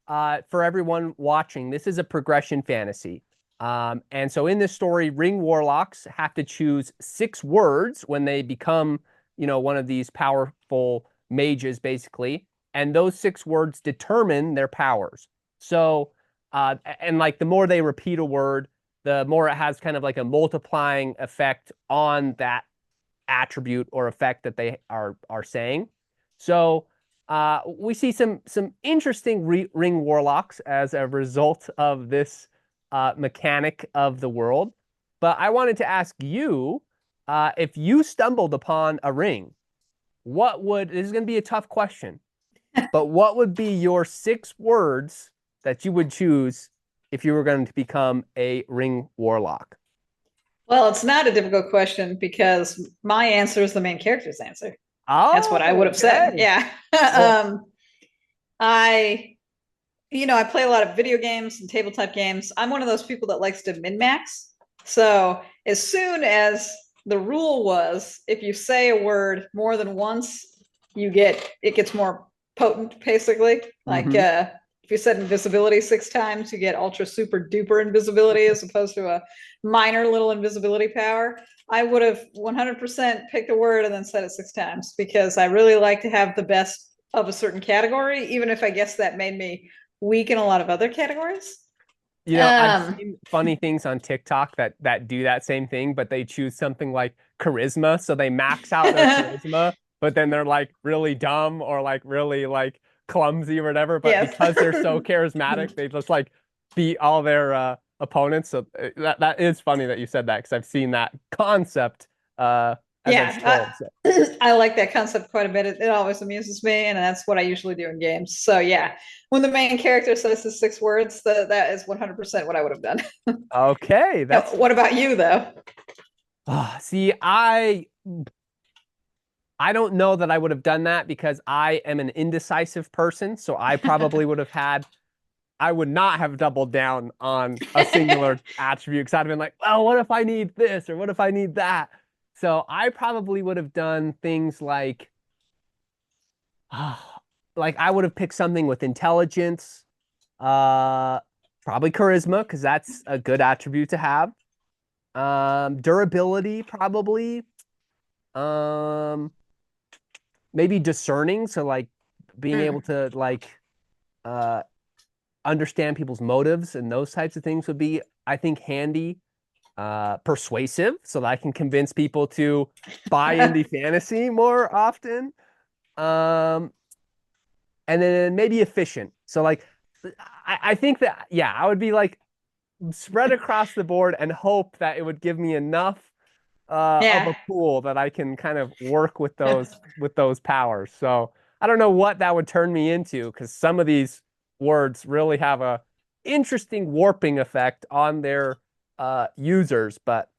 for everyone watching, this is a progression fantasy. And so in this story, Ring Warlocks have to choose 6 words when they become, one of these powerful mages, basically. And those 6 words determine their powers. So, and like the more they repeat a word, the more it has kind of like a multiplying effect on that attribute or effect that they are saying. So we see some interesting Ring Warlocks as a result of this mechanic of the world. But I wanted to ask you, if you stumbled upon a ring, this is going to be a tough question, but what would be your 6 words that you would choose if you were going to become a Ring Warlock? Well, it's not a difficult question because my answer is the main character's answer. Oh, that's what I would have said. Yeah. I play a lot of video games and tabletop games. I'm one of those people that likes to min-max. So as soon as the rule was, if you say a word more than once, it gets more potent, basically. Like if you said invisibility 6 times, you get ultra super duper invisibility as opposed to a minor little invisibility power. I would have 100% picked a word and then said it 6 times because I really like to have the best of a certain category, even if I guess that made me weak in a lot of other categories. I've seen funny things on TikTok that do that same thing, but they choose something like charisma, so they max out their charisma, but then they're like really dumb or like really like clumsy or whatever. But Yes. because they're so charismatic, they just like beat all their opponents. So that is funny that you said that because I've seen that concept as I've scrolled. So. I like that concept quite a bit. It always amuses me, and that's what I usually do in games. So yeah, when the main character says his 6 words, that is 100% what I would have done. Okay, that's what about you though? see, I don't know that I would have done that because I am an indecisive person. So I probably would have I would not have doubled down on a singular attribute because I'd have been like, well, what if I need this or what if I need that? So I probably would have done things like I would have picked something with intelligence, uh, probably charisma because that's a good attribute to have. Durability, probably. Um, maybe discerning, so like being able to like uh understand people's motives and those types of things would be, I think, handy. Persuasive, so that I can convince people to buy indie fantasy more often. Um, and then maybe efficient. So like I think that yeah, I would be like spread across the board and hope that it would give me enough of a Yeah. pool that I can kind of work with those powers. So I don't know what that would turn me into because some of these words really have a interesting warping effect on their users, but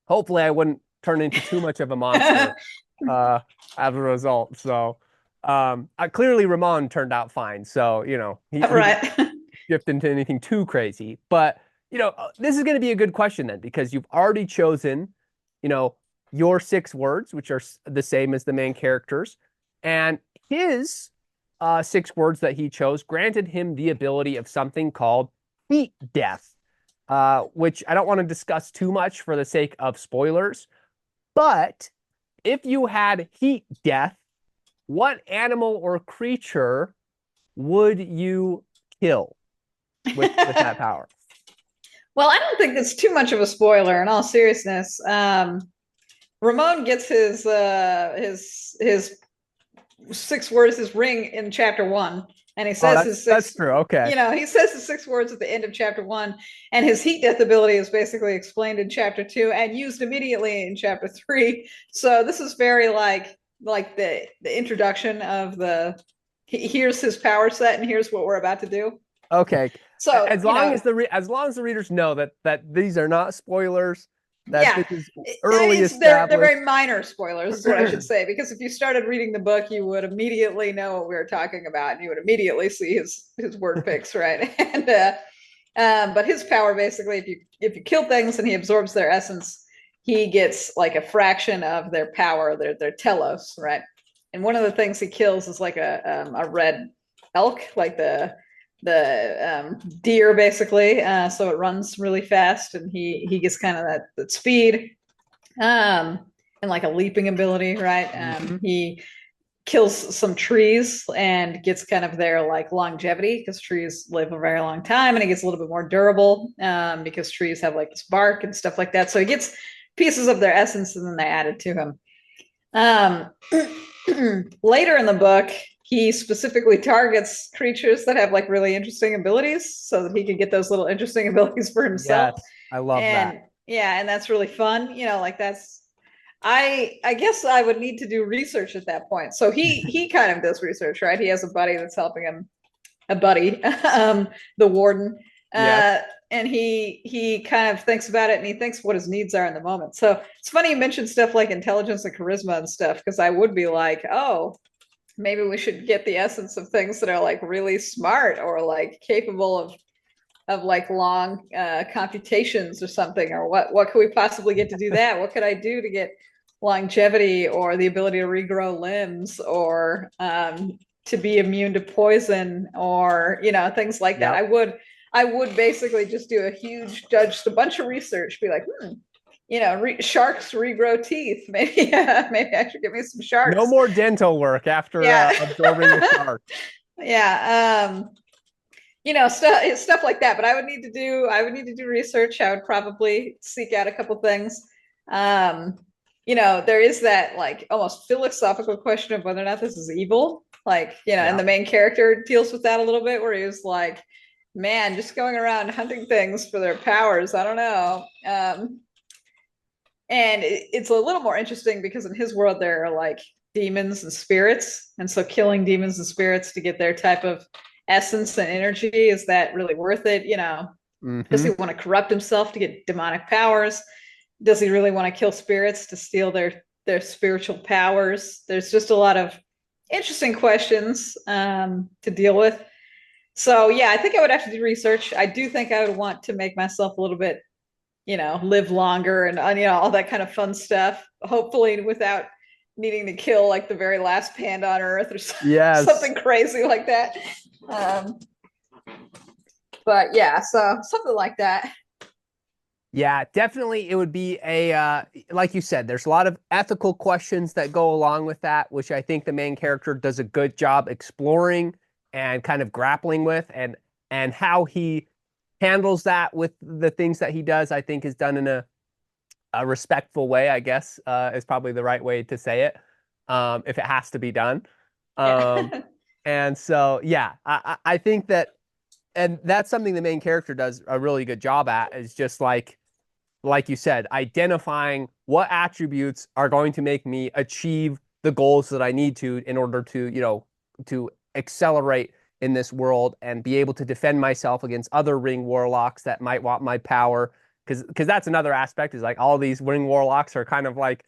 hopefully I wouldn't turn into too much of a monster uh, as a result. So clearly Ramon turned out fine. So, he didn't Right. shift into anything too crazy. But, this is going to be a good question then, because you've already chosen, you know, your 6 words, which are the same as the main characters. And his 6 words that he chose granted him the ability of something called heat death, which I don't want to discuss too much for the sake of spoilers. But if you had heat death, what animal or creature would you kill with that power? Well, I don't think it's too much of a spoiler in all seriousness. Ramon gets his 6 words, his ring in chapter 1, and he Oh, says his that's six. true. Okay. He says his 6 words at the end of chapter 1, and his heat death ability is basically explained in chapter 2 and used immediately in chapter 3. So this is very like the introduction of here's his power set and here's what we're about to do. Okay. So As long as the readers know that these are not spoilers, that yeah, this is I early mean, they're established. very minor spoilers, is what I should say, because if you started reading the book, you would immediately know what we were talking about, and you would immediately see his word picks, right? And but his power basically, if you kill things and he absorbs their essence, he gets like a fraction of their power, their telos, right? And one of the things he kills is like a red elk, like the deer basically. So it runs really fast, and he gets kind of that speed, and like a leaping ability, right? He kills some trees and gets kind of their like longevity because trees live a very long time, and he gets a little bit more durable because trees have like this bark and stuff like that. So he gets pieces of their essence, and then they add it to him. Later in the book, he specifically targets creatures that have like really interesting abilities so that he can get those little interesting abilities for himself. Yes, I love And that. yeah, and that's really fun. Like that's I guess I would need to do research at that point. So he kind of does research, right? He has a buddy that's helping him, a buddy, the warden. Yes. And he kind of thinks about it, and he thinks what his needs are in the moment. So it's funny you mentioned stuff like intelligence and charisma and stuff, because I would be like, oh, maybe we should get the essence of things that are like really smart or like capable of like long computations or something, or what could we possibly get to do that? What could I do to get longevity or the ability to regrow limbs or to be immune to poison or, things like that. Yep. I would basically just do a bunch of research, be like, sharks regrow teeth. Maybe, maybe I should get me some No sharks. more dental work after Yeah. absorbing a shark. Yeah. Stuff like that. But I would need to do research. I would probably seek out a couple things. There is that like almost philosophical question of whether or not this is evil. Like, and Yeah. the main character deals with that a little bit, where he was like, man, just going around hunting things for their powers. I don't know. And it's a little more interesting because in his world there are like demons and spirits, and so killing demons and spirits to get their type of essence and energy, is that really worth it? Does he Hmm. want to corrupt himself to get demonic powers? Does he really want to kill spirits to steal their spiritual powers? There's just a lot of interesting questions to deal with. So yeah, I think I would have to do research. I do think I would want to make myself a little bit, live longer and all that kind of fun stuff. Hopefully without needing to kill like the very last panda on Earth or Yes. something crazy like that. Um, but yeah, so something like that. Yeah, definitely. It would be like you said, there's a lot of ethical questions that go along with that, which I think the main character does a good job exploring and kind of grappling with, and how he handles that with the things that he does, I think is done in a respectful way, I guess, is probably the right way to say it, if it has to be done. Um, Yeah. and so, yeah, I think that, and that's something the main character does a really good job at, is just like you said, identifying what attributes are going to make me achieve the goals that I need to in order to, to accelerate in this world and be able to defend myself against other ring warlocks that might want my power. Because that's another aspect, is like all these ring warlocks are kind of like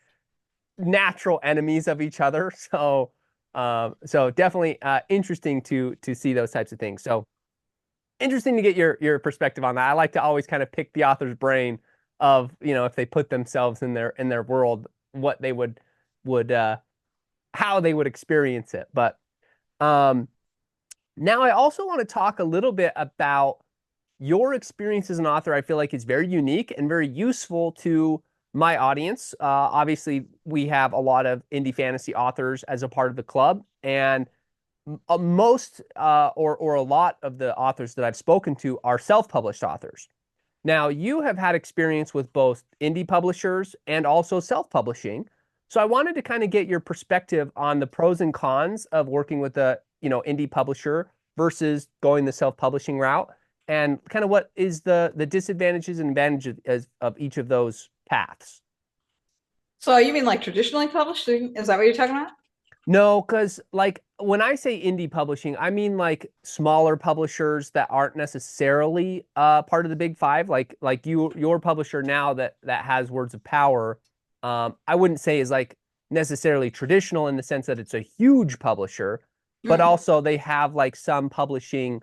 natural enemies of each other. So definitely interesting to see those types of things. So interesting to get your perspective on that. I like to always kind of pick the author's brain of, if they put themselves in their world, what they would how they would experience it. But um now I also want to talk a little bit about your experience as an author. I feel like it's very unique and very useful to my audience. Obviously, we have a lot of indie fantasy authors as a part of the club, and most or a lot of the authors that I've spoken to are self-published authors. Now, you have had experience with both indie publishers and also self-publishing. So I wanted to kind of get your perspective on the pros and cons of working with a, indie publisher versus going the self-publishing route, and kind of what is the disadvantages and advantages of each of those paths. So you mean like traditionally publishing? Is that what you're talking about? No, because like when I say indie publishing, I mean like smaller publishers that aren't necessarily part of the big five. Like your publisher now that has Words of Power, I wouldn't say is like necessarily traditional in the sense that it's a huge publisher, but Mm. also they have like some publishing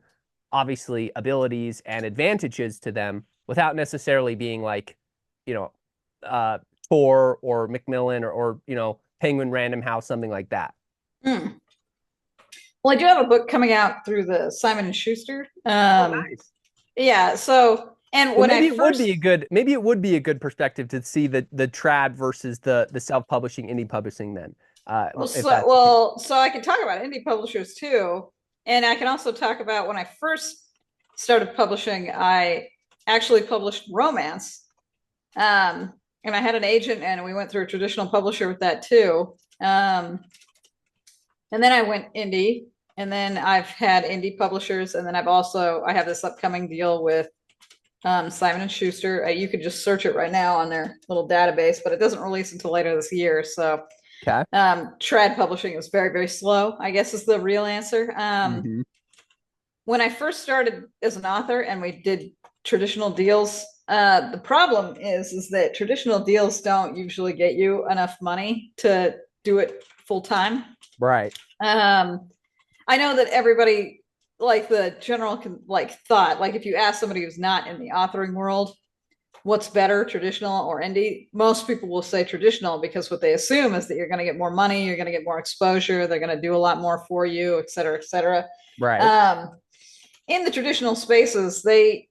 obviously abilities and advantages to them without necessarily being like, you know, uh Tor or Macmillan or Penguin Random House, something like that. Mm. Well, I do have a book coming out through the Simon and Schuster. Oh, nice. Yeah. So, and Well, when I first, maybe it would be a good perspective to see the trad versus the self-publishing indie publishing then, if that's the case. so I can talk about indie publishers too, and I can also talk about when I first started publishing. I actually published romance, and I had an agent, and we went through a traditional publisher with that too. And then I went indie, and then I've had indie publishers, and then I have this upcoming deal with Simon and Schuster. You could just search it right now on their little database, but it doesn't release until later this year. So Okay. trad publishing is very, very slow, I guess is the real answer. Hmm. When I first started as an author and we did traditional deals, the problem is that traditional deals don't usually get you enough money to do it full time. Right. I know that everybody, like the general, like thought, like if you ask somebody who's not in the authoring world, what's better, traditional or indie? Most people will say traditional because what they assume is that you're going to get more money, you're going to get more exposure, they're going to do a lot more for you, et cetera, et cetera. Right. Um, in the traditional spaces, they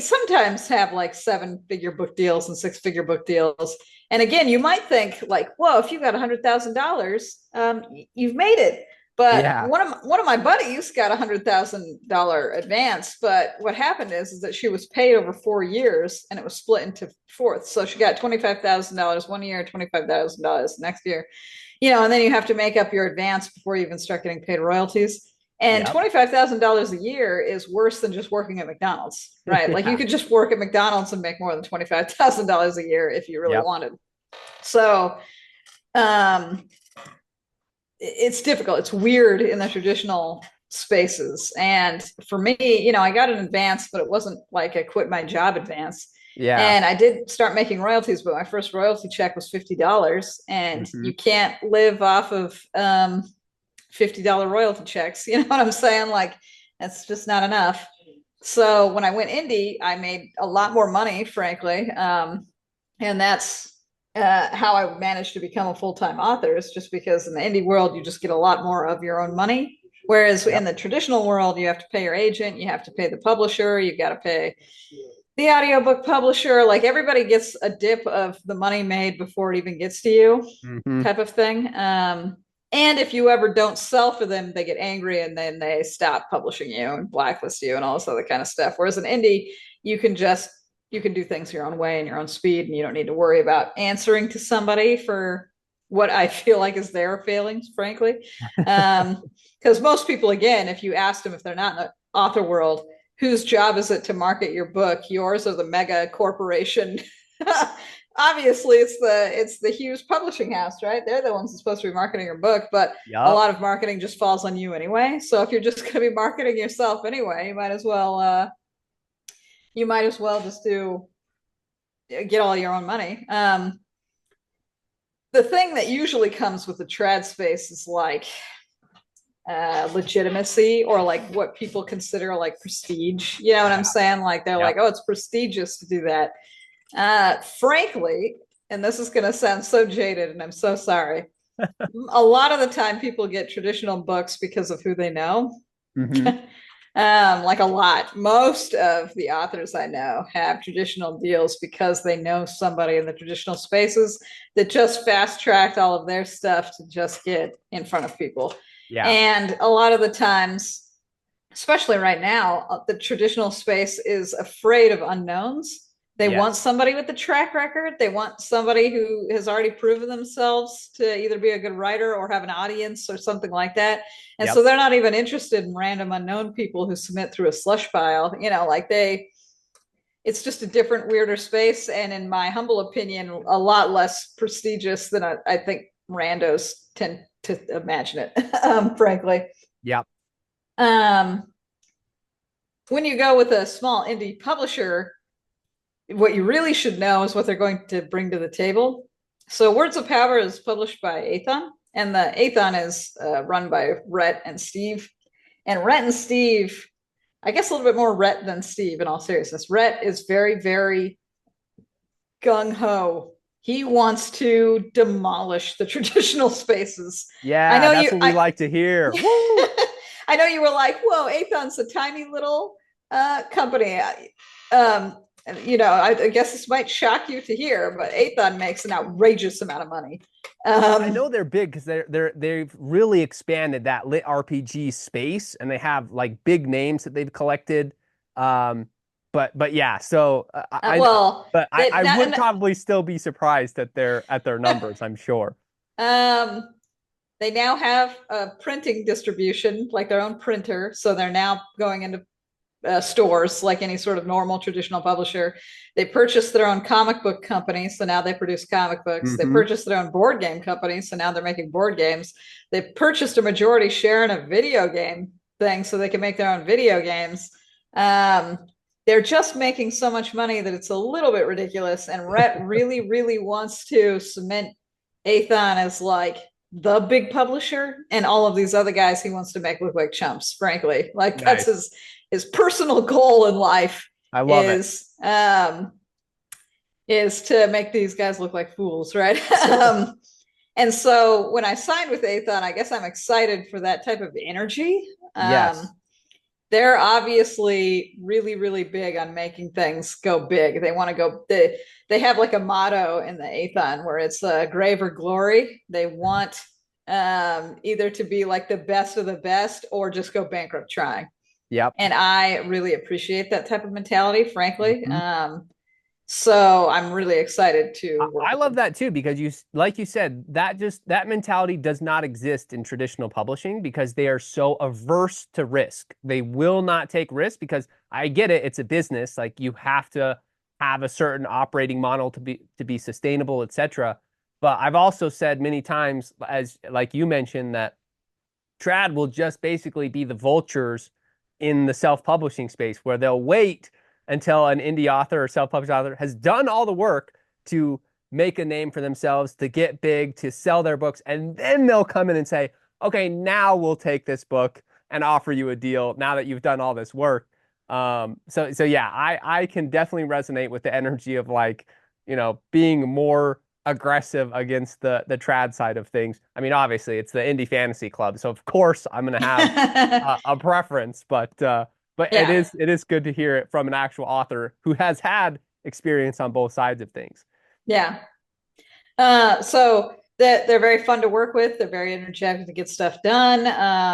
sometimes have like 7-figure book deals and 6-figure book deals. And again, you might think like, whoa, if you got $100,000, you've made it. But Yeah. one of my buddies got $100,000 advance. But what happened is that she was paid over 4 years, and it was split into fourths. So she got $25,000 one year, $25,000 next year. And then you have to make up your advance before you even start getting paid royalties. And Yep. $25,000 a year is worse than just working at McDonald's, right? Like you Yeah. could just work at McDonald's and make more than $25,000 a year if you really Yep. wanted. So it's difficult. It's weird in the traditional spaces. And for me, I got an advance, but it wasn't like I quit my job advance. Yeah. And I did start making royalties, but my first royalty check was $50. And Hmm. you can't live off of $50 royalty checks. You know what I'm saying? Like, that's just not enough. So when I went indie, I made a lot more money, frankly. And that's how I managed to become a full-time author, is just because in the indie world, you just get a lot more of your own money. Whereas in Yep. the traditional world, you have to pay your agent, you have to pay the publisher, you got to pay the audiobook publisher. Like everybody gets a dip of the money made before it even gets to you, Hmm. type of thing. And if you ever don't sell for them, they get angry and then they stop publishing you and blacklist you and all this other kind of stuff. Whereas an indie, you can do things your own way and your own speed, and you don't need to worry about answering to somebody for what I feel like is their failings, frankly. Because most people, again, if you ask them if they're not in the author world, whose job is it to market your book? Yours or the mega corporation? Obviously it's the huge publishing house, right? They're the ones supposed to be marketing your book, but a Yep. lot of marketing just falls on you anyway. So if you're just going to be marketing yourself anyway, you might as well just get all your own money. The thing that usually comes with the trad space is like legitimacy, or like what people consider like prestige. You know what I'm Yeah. saying? Like they're like, Yep. oh, it's prestigious to do that. Frankly, and this is going to sound so jaded, and I'm so sorry. A lot of the time, people get traditional books because of who they know. Hmm. Like a lot. Most of the authors I know have traditional deals because they know somebody in the traditional spaces that just fast tracked all of their stuff to just get in front of people. Yeah. And a lot of the times, especially right now, the traditional space is afraid of unknowns. They want Yes. somebody with the track record. They want somebody who has already proven themselves to either be a good writer or have an audience or something like that. And Yep. so they're not even interested in random unknown people who submit through a slush pile. It's just a different, weirder space. And in my humble opinion, a lot less prestigious than I think randos tend to imagine it, frankly. Yep. Um, when you go with a small indie publisher, what you really should know is what they're going to bring to the table. So Words of Power is published by Athon, and the Athon is run by Rhett and Steve. And Rhett and Steve, I guess a little bit more Rhett than Steve in all seriousness. Rhett is very, very gung-ho. He wants to demolish the traditional spaces. I Yeah. know That's you what we I like to hear. Woo. I know you were like, whoa, Athon's a tiny little company. I guess this might shock you to hear, but Athon makes an outrageous amount of money. I know they're big because they've really expanded that lit RPG space, and they have like big names that they've collected. But yeah, so well, I would probably still be surprised at their numbers, I'm sure. um, they now have a printing distribution, like their own printer. So they're now going into stores like any sort of normal traditional publisher. They purchased their own comic book company, so now they produce comic books. They Hmm. purchased their own board game company, so now they're making board games. They purchased a majority share in a video game thing, so they can make their own video games. Um, they're just making so much money that it's a little bit ridiculous. And Rhett really, really wants to cement Athon as like the big publisher, and all of these other guys he wants to make look like chumps, frankly. Like that's Nice. his personal goal in life I love it. is is to make these guys look like fools, right? And so when I signed with Aethon, I guess I'm excited for that type of energy. Yes. They're obviously really, really big on making things go big. They want to go. They have like a motto in the Aethon where it's grave or glory. They want either to be like the best of the best or just go bankrupt trying. Yep. And I really appreciate that type of mentality, frankly. Mhm. So I'm really excited to work I with love them. that too because like you said, that mentality does not exist in traditional publishing because they are so averse to risk. They will not take risk because I get it, it's a business. Like you have to have a certain operating model to be sustainable, etc. But I've also said many times, as like you mentioned, that trad will just basically be the vultures in the self-publishing space where they'll wait until an indie author or self-published author has done all the work to make a name for themselves, to get big, to sell their books, and then they'll come in and say, okay, now we'll take this book and offer you a deal now that you've done all this work. So yeah, I can definitely resonate with the energy of like, being more aggressive against the trad side of things. I mean, obviously it's the indie fantasy club, so of course I'm gonna have a preference, but Yeah, it is good to hear it from an actual author who has had experience on both sides of things. yeah. So they're very fun to work with. They're very energetic to get stuff done.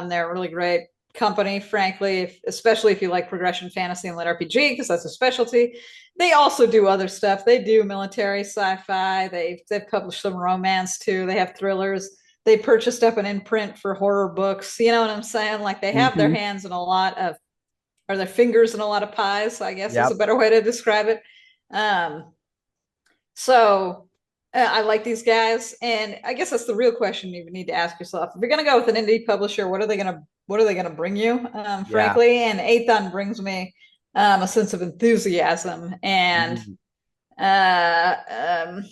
They're a really great company, frankly, especially if you like progression fantasy and lit RPG, because that's a specialty. They also do other stuff. They do military, sci-fi. They've published some romance too. They have thrillers. They purchased up an imprint for horror books. You know what I'm saying? Like they have their Hmm. hands in a lot of, or their fingers in a lot of pies, I guess is a Yep. better way to describe it. Um, so I like these guys, and I guess that's the real question you need to ask yourself. If you're going to go with an indie publisher, what are they going to bring you? Yeah. Frankly, and Aethon brings me a sense of enthusiasm and Mhm. uh,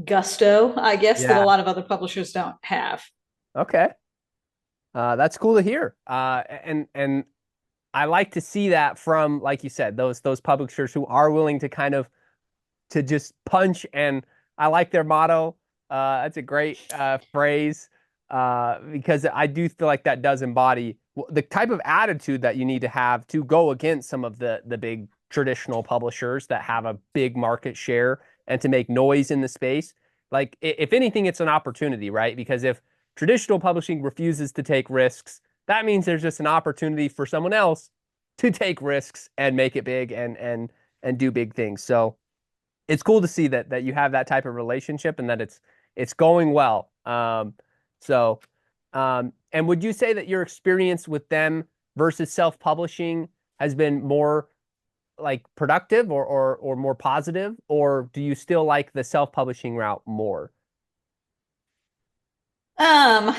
gusto, I guess, that a Yeah. lot of other publishers don't have. Okay. That's cool to hear. And I like to see that from, like you said, those publishers who are willing to kind of to just punch. And I like their motto. That's a great phrase because I do feel like that does embody the type of attitude that you need to have to go against some of the big traditional publishers that have a big market share and to make noise in the space. Like if anything, it's an opportunity, right? Because if traditional publishing refuses to take risks, that means there's just an opportunity for someone else to take risks and make it big and do big things. So it's cool to see that you have that type of relationship and that it's going well. And would you say that your experience with them versus self-publishing has been more like productive or more positive, or do you still like the self-publishing route more? Um,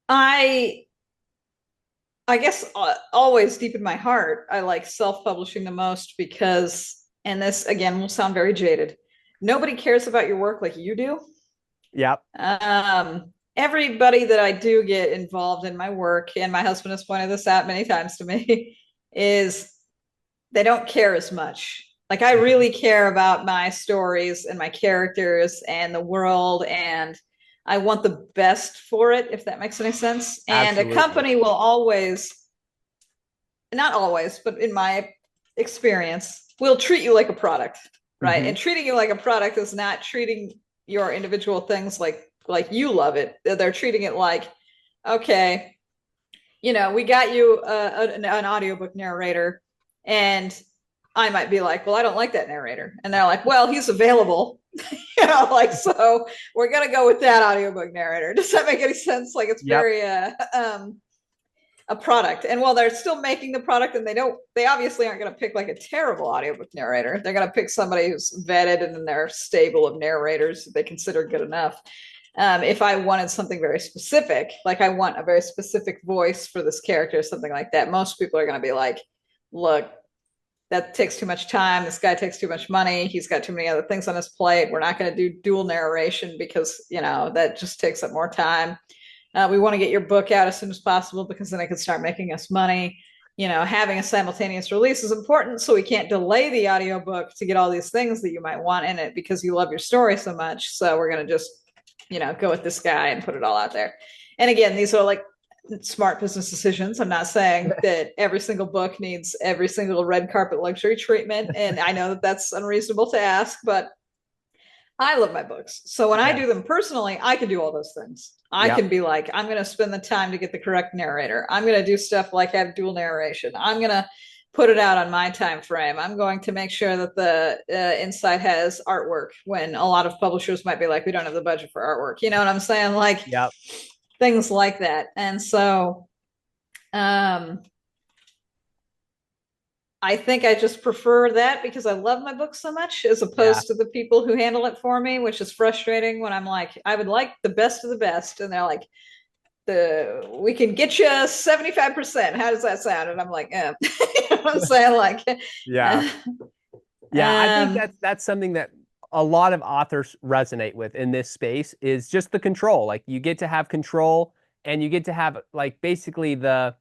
I I guess always deep in my heart, I like self-publishing the most because, and this again will sound very jaded, nobody cares about your work like you do. Yep. Everybody that I do get involved in my work, and my husband has pointed this out many times to me, is they don't care as much. Like I Mhm. really care about my stories and my characters and the world, and I want the best for it, if that makes any sense. And a Absolutely. company will always, not always, but in my experience, will treat you like a product, right? Hmm. And treating you like a product is not treating your individual things like you love it. They're treating it like, okay, we got you an audiobook narrator, and I might be like, well, I don't like that narrator. And they're like, well, he's available. Like, so we're going to go with that audiobook narrator. Does that make any sense? Like, it's Yep. very, a product. And while they're still making the product, and they obviously aren't going to pick like a terrible audiobook narrator. They're going to pick somebody who's vetted and in their stable of narrators that they consider good enough. If I wanted something very specific, like I want a very specific voice for this character, something like that, most people are going to be like, look, that takes too much time. This guy takes too much money. He's got too many other things on his plate. We're not going to do dual narration because, that just takes up more time. We want to get your book out as soon as possible because then it can start making us money. having a simultaneous release is important, so we can't delay the audiobook to get all these things that you might want in it because you love your story so much. So we're going to just, go with this guy and put it all out there. And again, these are like smart business decisions. I'm not saying that every single book needs every single red carpet luxury treatment. And I know that that's unreasonable to ask, but I love my books. So when I do them personally, I can do all those things. I can be like, I'm going to spend the time to get the correct narrator. I'm going to do stuff like have dual narration. I'm going to put it out on my time frame. I'm going to make sure that the inside has artwork when a lot of publishers might be like, we don't have the budget for artwork. You know what I'm saying? Like things like that. And so I think I just prefer that because I love my book so much as opposed to the people who handle it for me, which is frustrating when I'm like, I would like the best of the best. And they're like, we can get you 75%. How does that sound? And I'm like, you know what I'm saying? Like, I think that's something that a lot of authors resonate with in this space is just the control. Like you get to have control and you get to have like basically the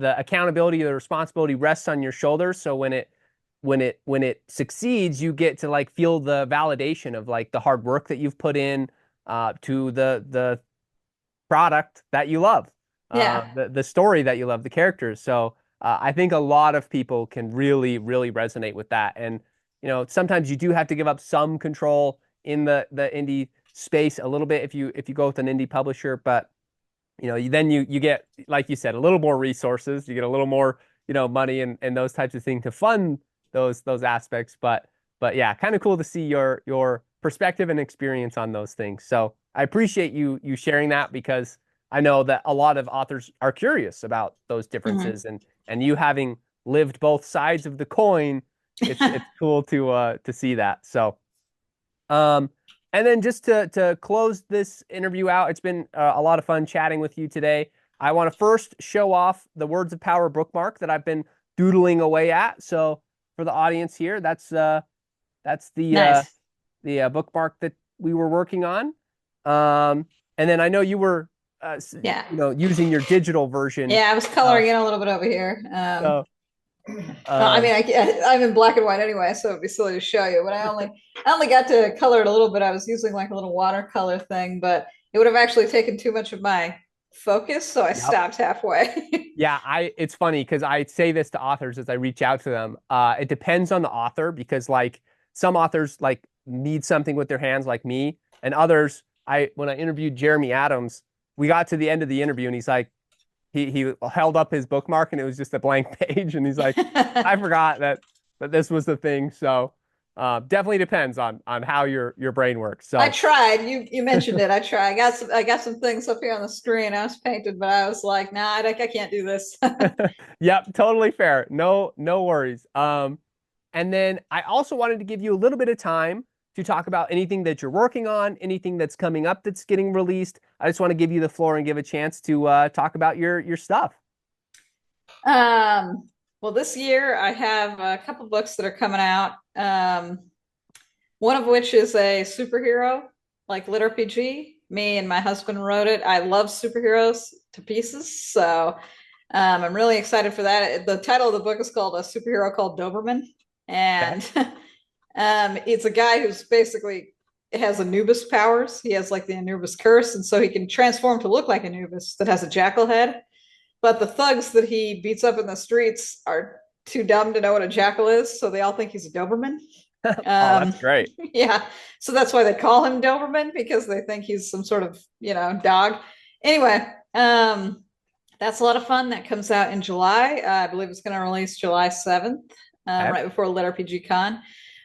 accountability, the responsibility rests on your shoulders. So when it succeeds, you get to like feel the validation of like the hard work that you've put in to the product that you love, the story that you love, the characters. So I think a lot of people can really, really resonate with that. And sometimes you do have to give up some control in the indie space a little bit if you go with an indie publisher, but then you get, like you said, a little more resources, you get a little more, money and those types of things to fund those aspects. But yeah, kind of cool to see your perspective and experience on those things. So I appreciate you sharing that because I know that a lot of authors are curious about those differences and you having lived both sides of the coin, it's cool to see that. So, and then just to close this interview out, it's been a lot of fun chatting with you today. I want to first show off the Words of Power bookmark that I've been doodling away at. So for the audience here, that's the bookmark that we were working on. And then I know you were using your digital version. Yeah, I was coloring in a little bit over here. I mean, I'm in black and white anyway, so it'd be silly to show you. But I only got to color it a little bit. I was using like a little watercolor thing, but it would have actually taken too much of my focus, so I stopped halfway. It's funny because I say this to authors as I reach out to them. It depends on the author because like some authors like need something with their hands, like me, and others. When I interviewed Jeremy Adams, we got to the end of the interview, and he's like, he held up his bookmark and it was just a blank page. And he's like, I forgot that this was the thing. So definitely depends on how your brain works. So I tried. You mentioned it. I tried. I got some things up here on the screen. I was painted, but I was like, nah, I can't do this. Yep, totally fair. No worries. And then I also wanted to give you a little bit of time to talk about anything that you're working on, anything that's coming up that's getting released. I just want to give you the floor and give a chance to talk about your stuff. Well, this year I have a couple books that are coming out. One of which is a superhero, like litrpg. Me and my husband wrote it. I love superheroes to pieces, so I'm really excited for that. The title of the book is called A Superhero Called Doberman, and it's a guy who's basically has Anubis powers. He has like the Anubis curse, and so he can transform to look like Anubis that has a jackal head. But the thugs that he beats up in the streets are too dumb to know what a jackal is, so they all think he's a Doberman. Oh, that's great. Yeah, so that's why they call him Doberman, because they think he's some sort of dog. Anyway, that's a lot of fun. That comes out in July. I believe it's going to release July 7th, right before litrpg Con.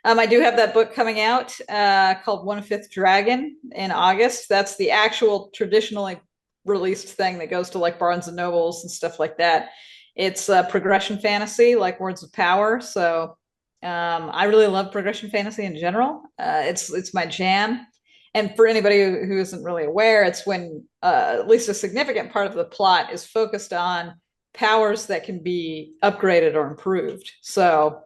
I do have that book coming out called 1/5 Dragon in August. That's the actual traditionally released thing that goes to like Barnes and Nobles and stuff like that. It's progression fantasy, like Words of Power. So I really love progression fantasy in general. It's my jam. And for anybody who isn't really aware, it's when at least a significant part of the plot is focused on powers that can be upgraded or improved. So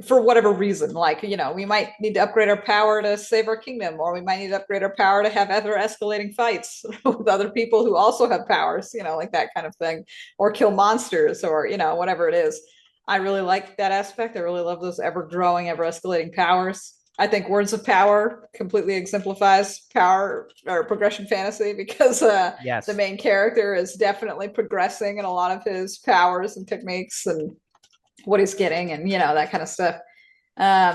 for whatever reason. Like, we might need to upgrade our power to save our kingdom, or we might need to upgrade our power to have other escalating fights with other people who also have powers, like that kind of thing, or kill monsters, or, whatever it is. I really like that aspect. I really love those ever growing, ever escalating powers. I think Words of Power completely exemplifies power or progression fantasy, because the Yes. main character is definitely progressing in a lot of his powers and techniques and what he's getting, and that kind of stuff.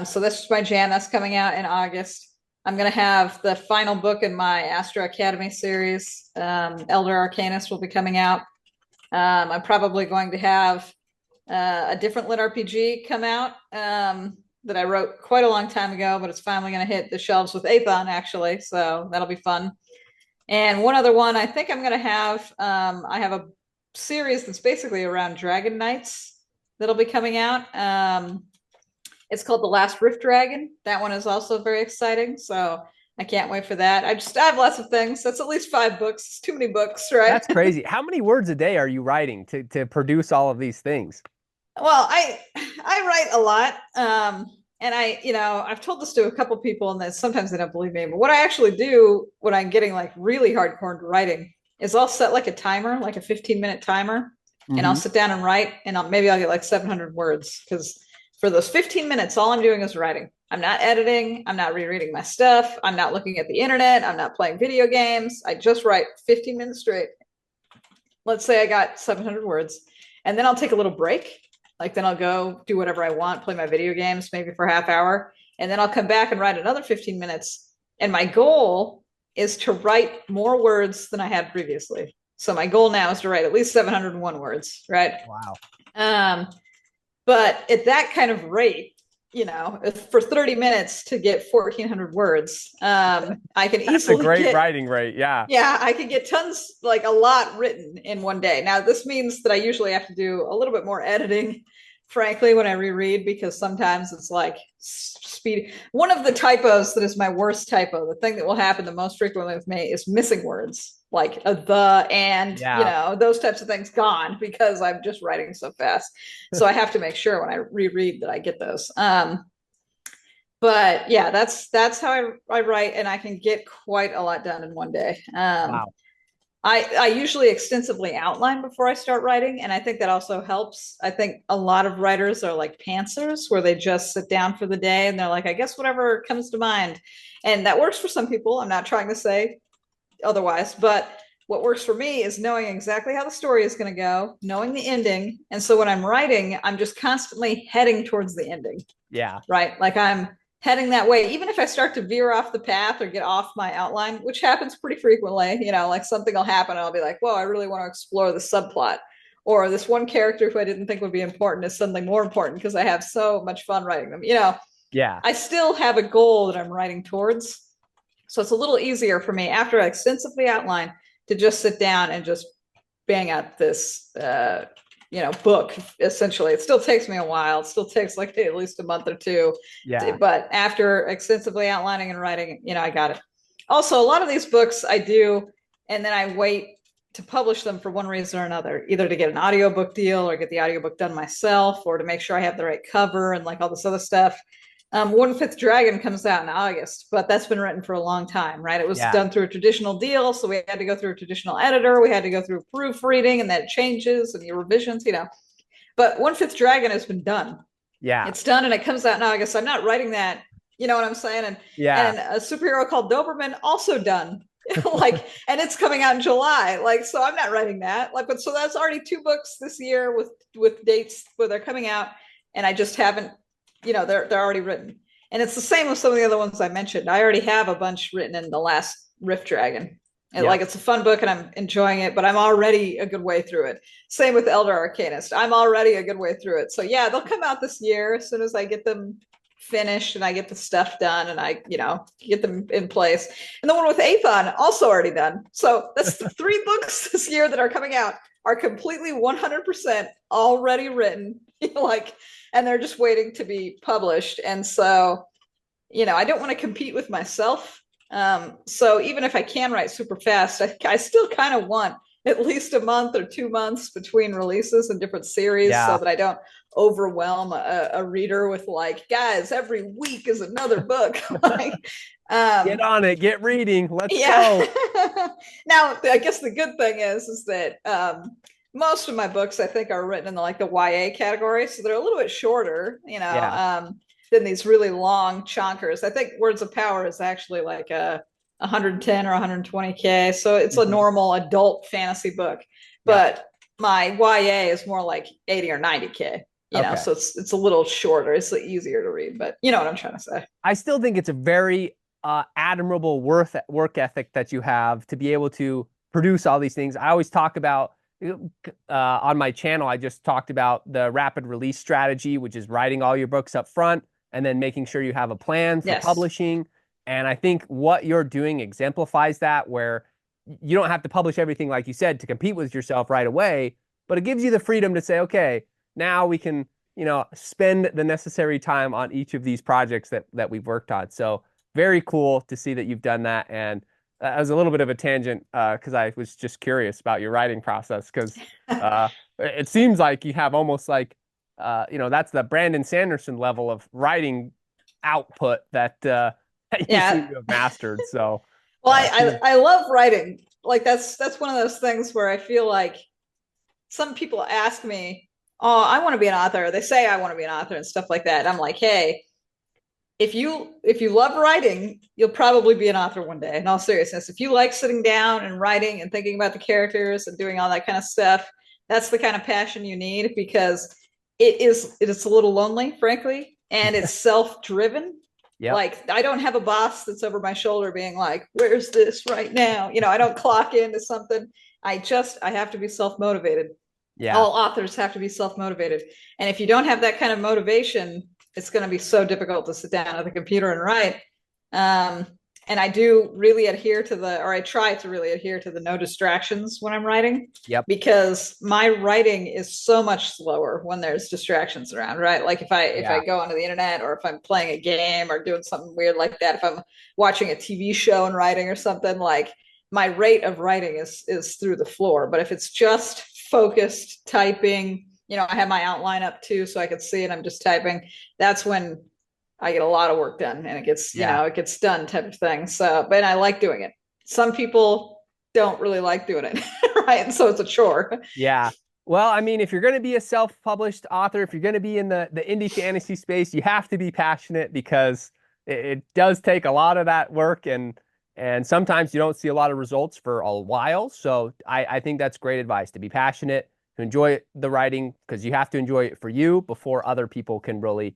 So that's just my jam. That's coming out in August. I'm going to have the final book in my Astro Academy series. Elder Arcanist will be coming out. I'm probably going to have a different lit RPG come out that I wrote quite a long time ago, but it's finally going to hit the shelves with Athon, actually. So that'll be fun. And one other one, I think I'm going to have, I have a series that's basically around Dragon Knights that'll be coming out. It's called The Last Rift Dragon. That one is also very exciting. So I can't wait for that. I have lots of things. That's at least 5 books. It's too many books, right? That's crazy. How many words a day are you writing to produce all of these things? Well, I write a lot. And I've told this to a couple people, and then sometimes they don't believe me. But what I actually do when I'm getting like really hardcore into writing is I'll set like a timer, like a 15-minute timer, and I'll sit down and write, and maybe I'll get like 700 words, because for those 15 minutes, all I'm doing is writing. I'm not editing. I'm not rereading my stuff. I'm not looking at the internet. I'm not playing video games. I just write 15 minutes straight. Let's say I got 700 words, and then I'll take a little break. Like, then I'll go do whatever I want, play my video games, maybe for a half hour. And then I'll come back and write another 15 minutes. And my goal is to write more words than I had previously. So my goal now is to write at least 701 words, right? Wow. But at that kind of rate, for 30 minutes to get 1,400 words, I can That's easily a great writing rate. Yeah. Yeah, I can get tons, like a lot written in one day. Now, this means that I usually have to do a little bit more editing, frankly, when I reread, because sometimes it's like speed. One of the typos that is my worst typo, the thing that will happen the most frequently with me, is missing words, like the and, those types of things gone, because I'm just writing so fast. So I have to make sure when I reread that I get those. But yeah, that's how I write, and I can get quite a lot done in one day. Wow. I usually extensively outline before I start writing, and I think that also helps. I think a lot of writers are like pantsers, where they just sit down for the day and they're like, I guess whatever comes to mind. And that works for some people. I'm not trying to say otherwise, but what works for me is knowing exactly how the story is going to go, knowing the ending. And so when I'm writing, I'm just constantly heading towards the ending. Yeah. Right. Like, I'm heading that way, even if I start to veer off the path or get off my outline, which happens pretty frequently. Like, something will happen and I'll be like, whoa, I really want to explore the subplot, or this one character who I didn't think would be important is suddenly more important because I have so much fun writing them. Yeah. I still have a goal that I'm writing towards. So it's a little easier for me after I extensively outline to just sit down and just bang out this book. Essentially, it still takes me a while. It still takes like at least a month or two. Yeah. But after extensively outlining and writing, I got it. Also, a lot of these books I do, and then I wait to publish them for one reason or another, either to get an audiobook deal or get the audiobook done myself, or to make sure I have the right cover and like all this other stuff. One Fifth Dragon comes out in August, but that's been written for a long time, right? It was done through a traditional deal, so we had to go through a traditional editor. We had to go through proofreading, and that changes and your revisions, But One Fifth Dragon has been done. Yeah. It's done, and it comes out in August. So I'm not writing that, you know what I'm saying? And a superhero called Doberman, also done. And it's coming out in July. Like, so I'm not writing that. Like, but so that's already 2 books this year with dates where they're coming out, and I just haven't. They're already written. And it's the same with some of the other ones I mentioned. I already have a bunch written in The Last Rift Dragon. And it's a fun book and I'm enjoying it, but I'm already a good way through it. Same with Elder Arcanist. I'm already a good way through it. So yeah, they'll come out this year as soon as I get them finished and I get the stuff done and I, get them in place. And the one with Athon, also already done. So that's the 3 books this year that are coming out are completely 100% already written, and they're just waiting to be published. And so, I don't want to compete with myself. So even if I can write super fast, I still kind of want at least a month or 2 months between releases in different series so Yeah. that I don't overwhelm a reader with like, guys, every week is another book. Like, Get on it, get reading. Let's yeah. go. Now, I guess the good thing is that most of my books I think are written in the YA category, so they're a little bit shorter, Yeah. than these really long chonkers. I think Words of Power is actually like a 110 or 120K, so it's a Mhm. normal adult fantasy book. Yep. But my YA is more like 80 or 90K. Okay. So it's a little shorter. It's easier to read, but you know what I'm trying to say. I still think it's a very admirable work ethic that you have to be able to produce all these things. I always talk about on my channel, I just talked about the rapid release strategy, which is writing all your books up front and then making sure you have a plan for Yes. publishing. And I think what you're doing exemplifies that, where you don't have to publish everything, like you said, to compete with yourself right away, but it gives you the freedom to say, okay, now we can, spend the necessary time on each of these projects that we've worked on. So very cool to see that you've done that. And that was a little bit of a tangent because I was just curious about your writing process because it seems like you have almost like that's the Brandon Sanderson level of writing output that that you seem Yeah. to have mastered. So Well, cool. I love writing. Like that's one of those things where I feel like some people ask me, "Oh, I want to be an author." They say I want to be an author and stuff like that. And I'm like, "Hey, if you love writing, you'll probably be an author one day." In all seriousness, if you like sitting down and writing and thinking about the characters and doing all that kind of stuff, that's the kind of passion you need because it is a little lonely, frankly, and it's self-driven. Yep. Like I don't have a boss that's over my shoulder being like, "Where's this right now?" I don't clock into something. I have to be self-motivated. Yeah. All authors have to be self-motivated. And if you don't have that kind of motivation, it's going to be so difficult to sit down at the computer and write. Um, and I do really adhere to or I try to really adhere to the no distractions when I'm writing, Yep. because my writing is so much slower when there's distractions around, right? Like if I Yeah. go onto the internet or if I'm playing a game or doing something weird like that, if I'm watching a TV show and writing or something, like my rate of writing is through the floor. But if it's just focused typing, I have my outline up too so I can see it, I'm just typing, that's when I get a lot of work done and it gets, Yeah. it gets done type of thing. So, but I like doing it. Some people don't really like doing it, right? And so it's a chore. Yeah. Well, I mean, if you're going to be a self-published author, if you're going to be in the indie fantasy space, you have to be passionate because it does take a lot of that work and sometimes you don't see a lot of results for a while. So I think that's great advice to be passionate, to enjoy the writing because you have to enjoy it for you before other people can really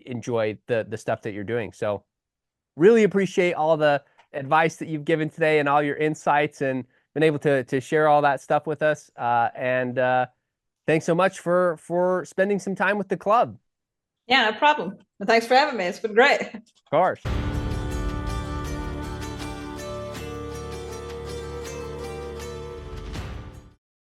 enjoy the stuff that you're doing. So really appreciate all the advice that you've given today and all your insights and been able to share all that stuff with us. And thanks so much for spending some time with the club. Yeah, no problem. And thanks for having me. It's been great. Of course.